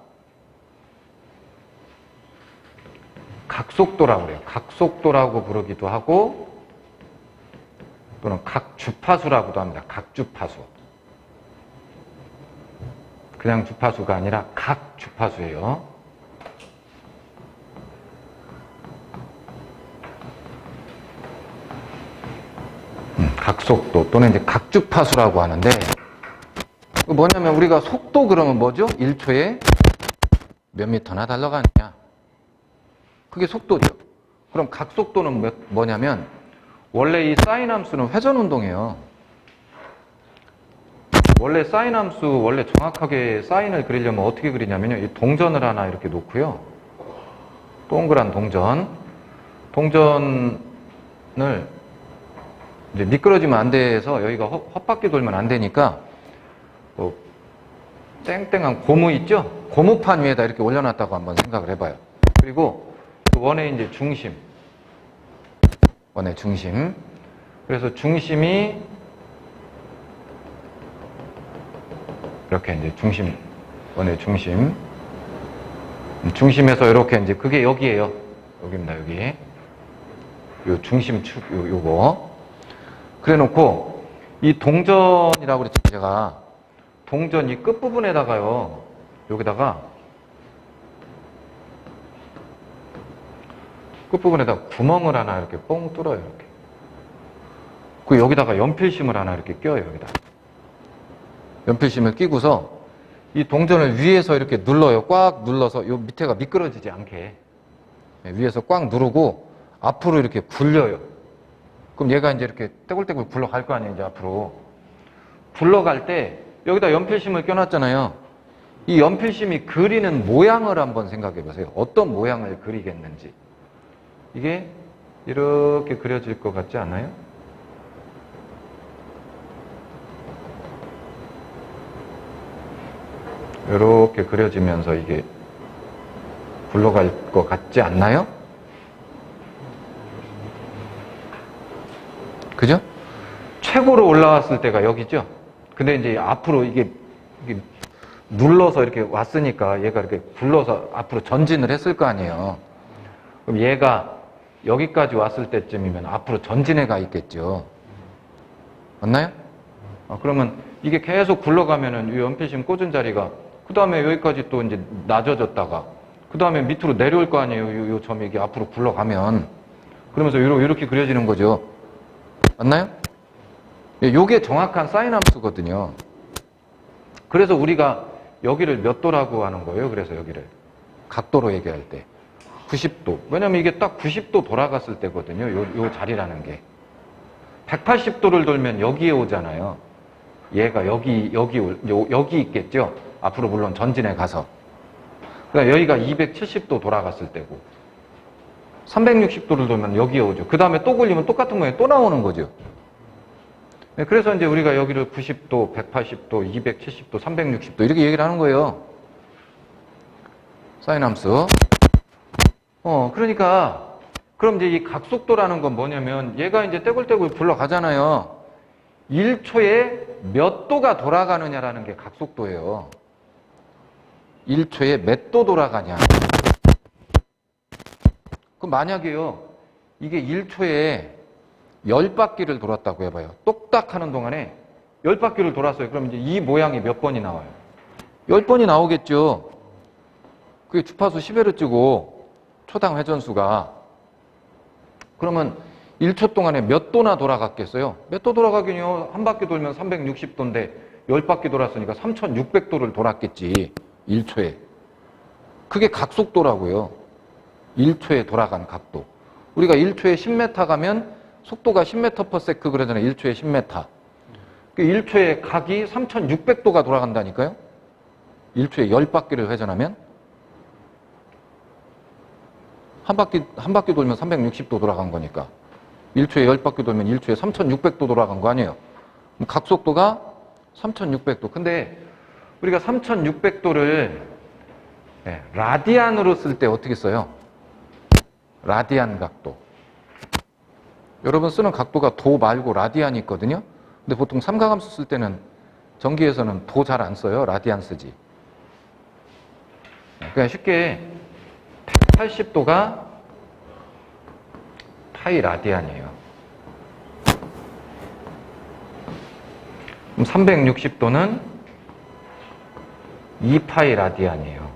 각속도라고 그래요. 각속도라고 부르기도 하고 또는 각주파수라고도 합니다. 각주파수. 그냥 주파수가 아니라 각주파수예요. 각속도 또는 이제 각주파수라고 하는데 뭐냐면 우리가 속도 그러면 뭐죠? 1초에 몇 미터나 달려가느냐. 그게 속도죠. 그럼 각속도는 뭐냐면 원래 이 사인 함수는 회전 운동이에요. 원래 사인 함수 원래 정확하게 사인을 그리려면 어떻게 그리냐면요. 이 동전을 하나 이렇게 놓고요. 동그란 동전을 이제 미끄러지면 안 돼서 여기가 헛바퀴 돌면 안 되니까 땡땡한 고무 있죠? 고무판 위에다 이렇게 올려놨다고 한번 생각을 해봐요. 그리고 그 원의 이제 중심. 원의 중심. 그래서 중심이 이렇게 이제 중심, 원의 중심. 중심에서 이렇게 이제 그게 여기에요. 여기입니다, 여기. 요 중심축, 요거. 그래 놓고 이 동전이라고 그랬죠, 제가. 동전 이 끝부분에다가요. 여기다가 끝부분에다 구멍을 하나 이렇게 뻥 뚫어요, 이렇게. 그 여기다가 연필심을 하나 이렇게 껴요, 여기다. 연필심을 끼고서 이 동전을 위에서 이렇게 눌러요. 꽉 눌러서 요 밑에가 미끄러지지 않게. 위에서 꽉 누르고 앞으로 이렇게 굴려요. 그럼 얘가 이제 이렇게 떼굴떼굴 굴러갈 거 아니에요, 이제 앞으로. 굴러갈 때 여기다 연필심을 껴놨잖아요. 이 연필심이 그리는 모양을 한번 생각해 보세요. 어떤 모양을 그리겠는지. 이게 이렇게 그려질 것 같지 않아요? 이렇게 그려지면서 이게 굴러갈 것 같지 않나요? 그죠? 최고로 올라왔을 때가 여기죠? 근데 이제 앞으로 이게 눌러서 이렇게 왔으니까 얘가 이렇게 굴러서 앞으로 전진을 했을 거 아니에요. 그럼 얘가 여기까지 왔을 때쯤이면 앞으로 전진해 가 있겠죠. 맞나요? 그러면 이게 계속 굴러가면은 이 연필심 꽂은 자리가 그 다음에 여기까지 또 이제 낮아졌다가 그 다음에 밑으로 내려올 거 아니에요. 요 점이 이게 앞으로 굴러가면 그러면서 이렇게 그려지는 거죠. 맞나요? 요게 정확한 사인 함수거든요. 그래서 우리가 여기를 몇 도라고 하는 거예요. 그래서 여기를 각도로 얘기할 때 90도. 왜냐면 이게 딱 90도 돌아갔을 때거든요. 요 자리라는 게 180도를 돌면 여기에 오잖아요. 얘가 여기 있겠죠. 앞으로 물론 전진해 가서. 그러니까 여기가 270도 돌아갔을 때고 360도를 돌면 여기에 오죠. 그 다음에 또 굴리면 똑같은 모양이 또 나오는 거죠. 그래서 이제 우리가 여기를 90도, 180도, 270도, 360도 이렇게 얘기를 하는 거예요. 사인 함수. 그러니까 그럼 이제 이 각속도라는 건 뭐냐면 얘가 이제 떼굴떼굴 굴러가잖아요. 1초에 몇 도가 돌아가느냐라는 게 각속도예요. 1초에 몇 도 돌아가냐. 그럼 만약에요, 이게 1초에 10바퀴를 돌았다고 해봐요. 똑딱 하는 동안에 10바퀴를 돌았어요. 그럼 이제 이 모양이 몇 번이 나와요? 10번이 나오겠죠. 그게 주파수 10Hz고 초당 회전수가. 그러면 1초 동안에 몇 도나 돌아갔겠어요? 몇 도 돌아가긴요. 한 바퀴 돌면 360도인데 10바퀴 돌았으니까 3600도를 돌았겠지. 1초에. 그게 각속도라고요. 1초에 돌아간 각도. 우리가 1초에 10m 가면 속도가 10m/s 그러잖아요. 1초에 10m. 1초에 각이 3600도가 돌아간다니까요. 1초에 10바퀴를 회전하면 한 바퀴 돌면 360도 돌아간 거니까 1초에 10바퀴 돌면 1초에 3600도 돌아간 거 아니에요. 그럼 각속도가 3600도. 근데 우리가 3600도를 라디안으로 쓸 때 어떻게 써요? 라디안 각도. 여러분 쓰는 각도가 도 말고 라디안이 있거든요. 근데 보통 삼각함수 쓸 때는 전기에서는 도 잘 안 써요. 라디안 쓰지. 그냥 쉽게 180도가 파이 라디안이에요. 그럼 360도는 2파이 라디안이에요.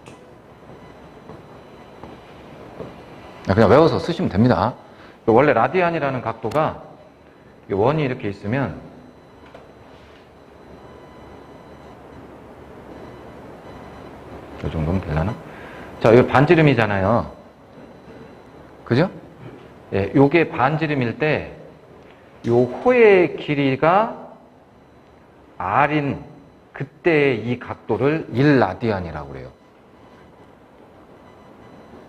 그냥 외워서 쓰시면 됩니다. 원래 라디안이라는 각도가 원이 이렇게 있으면 이 정도면 되려나? 자, 이거 반지름이잖아요. 그죠? 예, 요게 반지름일 때 요 호의 길이가 R인 그때 이 각도를 1라디안이라고 그래요.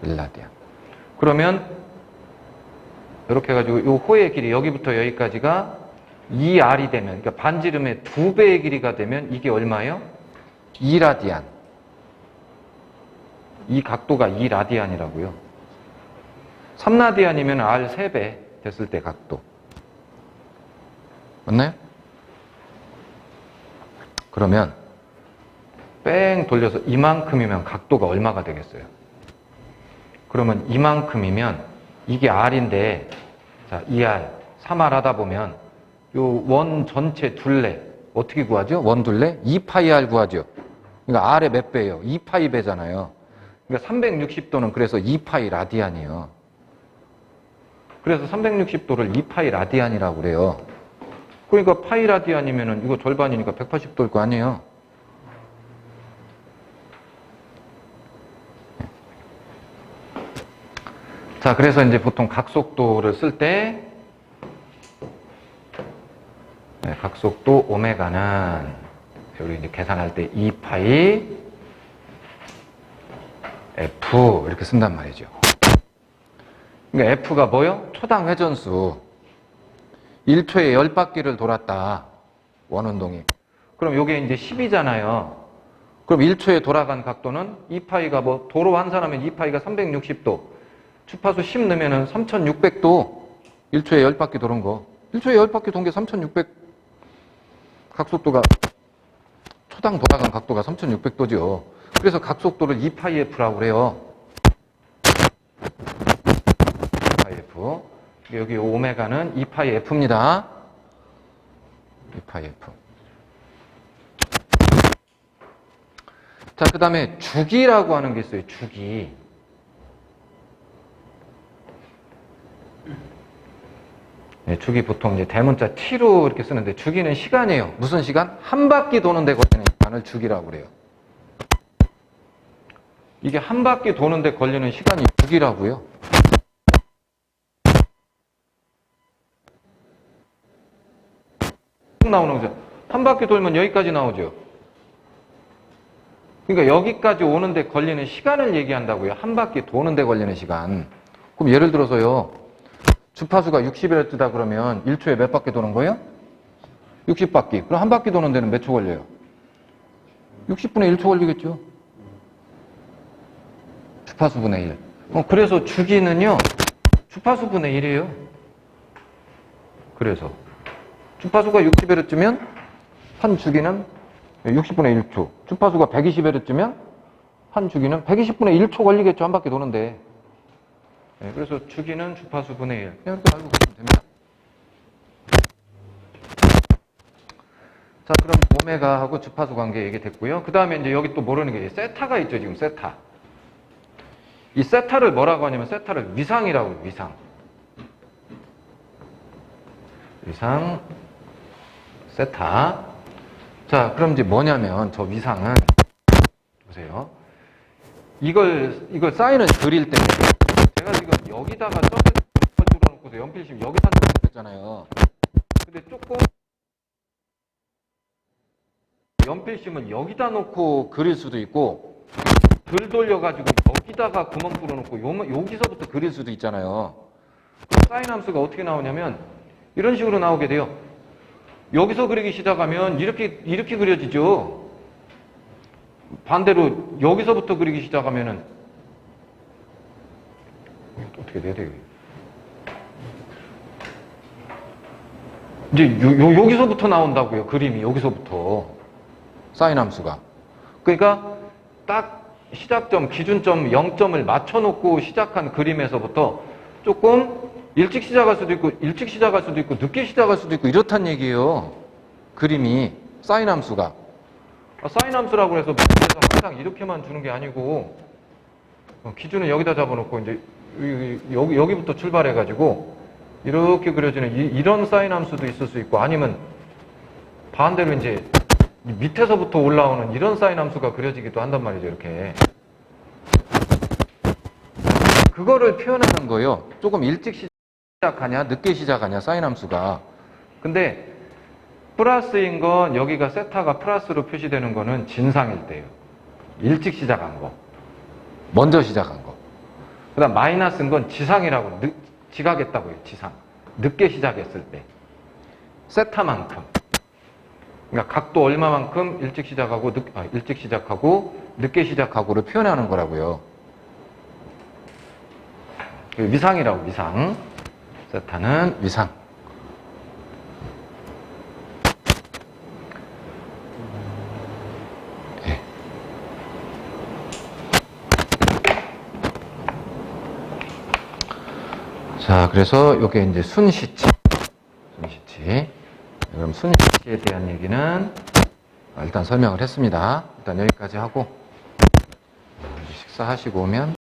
1라디안. 그러면 이렇게 해가지고 요 호의 길이 여기부터 여기까지가 2R이 되면, 그러니까 반지름의 2배의 길이가 되면 이게 얼마예요? 2라디안. 이 각도가 2라디안이라고요. 3라디안이면 R 3배 됐을 때 각도. 맞나요? 그러면 뺑 돌려서 이만큼이면 각도가 얼마가 되겠어요? 그러면 이만큼이면 이게 R인데, 자, 2R, 3R 하다 보면 요 원 전체 둘레 어떻게 구하죠? 원 둘레? 2파이 R 구하죠. 그러니까 R의 몇 배예요? 2파이 배잖아요. 그러니까 360도는 그래서 2파이 라디안이에요. 그래서 360도를 2파이 라디안이라고 그래요. 그러니까 파이 라디안이면은 이거 절반이니까 180도일 거 아니에요. 자, 그래서 이제 보통 각속도를 쓸 때, 각속도 오메가는 여기 이제 계산할 때 2파이 F 이렇게 쓴단 말이죠. 그러니까 F가 뭐요? 초당 회전수. 1초에 10바퀴를 돌았다. 원운동이. 그럼 요게 이제 10이잖아요. 그럼 1초에 돌아간 각도는 2파이가 뭐 도로 환산하면 2파이가 360도. 주파수 10 넣으면은 3600도. 1초에 10바퀴 도는 거. 1초에 10바퀴 돈 게 3600. 각속도가 초당 돌아간 각도가 3600도죠. 그래서 각속도를 2파이F라고 그래요. 2파이F. 여기 오메가는 2파이F입니다. 2파이F. 자, 그 다음에 주기라고 하는 게 있어요. 주기. 네, 주기 보통 이제 대문자 T로 이렇게 쓰는데 주기는 시간이에요. 무슨 시간? 한 바퀴 도는데 걸리는 시간을 주기라고 그래요. 이게 한 바퀴 도는데 걸리는 시간이 주기라고요. 나오는 거죠. 한 바퀴 돌면 여기까지 나오죠. 그러니까 여기까지 오는데 걸리는 시간을 얘기한다고요. 한 바퀴 도는데 걸리는 시간. 그럼 예를 들어서요. 주파수가 60Hz다 그러면 1초에 몇 바퀴 도는 거예요? 60바퀴. 그럼 한 바퀴 도는 데는 몇 초 걸려요? 60분의 1초 걸리겠죠. 주파수분의 1. 그래서 주기는요. 주파수분의 1이에요. 그래서 주파수가 60Hz면 한 주기는 60분의 1초. 주파수가 120Hz면 한 주기는 120분의 1초 걸리겠죠. 한 바퀴 도는데. 네, 그래서 주기는 주파수 분의 1. 그냥 이렇게 알고 계시면 됩니다. 자, 그럼 오메가하고 주파수 관계 얘기됐고요. 그 다음에 이제 여기 또 모르는 게 세타가 있죠. 지금 세타. 이 세타를 뭐라고 하냐면 세타를 위상이라고 해요. 위상. 위상 세타. 자, 그럼 이제 뭐냐면 저 위상은 보세요. 이걸 사인을 그릴 때 제가 지금 여기다가 저기 줄여놓고서 연필심 여기 산다고 했잖아요. 근데 조금 연필심을 여기다 놓고 그릴 수도 있고 덜 돌려가지고 여기다가 구멍 뚫어놓고 여기서부터 그릴 수도 있잖아요. 그럼 사인 함수가 어떻게 나오냐면 이런 식으로 나오게 돼요. 여기서 그리기 시작하면 이렇게 그려지죠. 반대로 여기서부터 그리기 시작하면은 어떻게 돼야 돼요? 이제 여기서부터 나온다고요. 그림이 여기서부터 사인 함수가. 그러니까 딱 시작점, 기준점 0점을 맞춰놓고 시작한 그림에서부터 조금 일찍 시작할 수도 있고 늦게 시작할 수도 있고 이렇단 얘기예요. 그림이 사인 함수가. 사인 함수라고 해서 밑에서 항상 이렇게만 주는 게 아니고 기준은 여기다 잡아놓고 이제 여기부터 출발해가지고 이렇게 그려지는 이런 사인 함수도 있을 수 있고 아니면 반대로 이제 밑에서부터 올라오는 이런 사인 함수가 그려지기도 한단 말이죠. 이렇게. 그거를 표현하는 거예요. 조금 일찍 시작하냐 늦게 시작하냐 사인 함수가. 근데 플러스인 건 여기가 세타가 플러스로 표시되는 거는 진상일 때예요. 일찍 시작한 거. 먼저 시작한 거. 그 다음 마이너스인 건 지상이라고 지각했다고요. 지상. 늦게 시작했을 때. 세타만큼. 그러니까 각도 얼마만큼 일찍 시작하고 늦게 시작하고를 표현하는 거라고요. 위상이라고 위상. 세타는 위상. 네. 자, 그래서 이게 이제 순시치. 그럼 순시치에 대한 얘기는 일단 설명을 했습니다. 일단 여기까지 하고 식사하시고 오면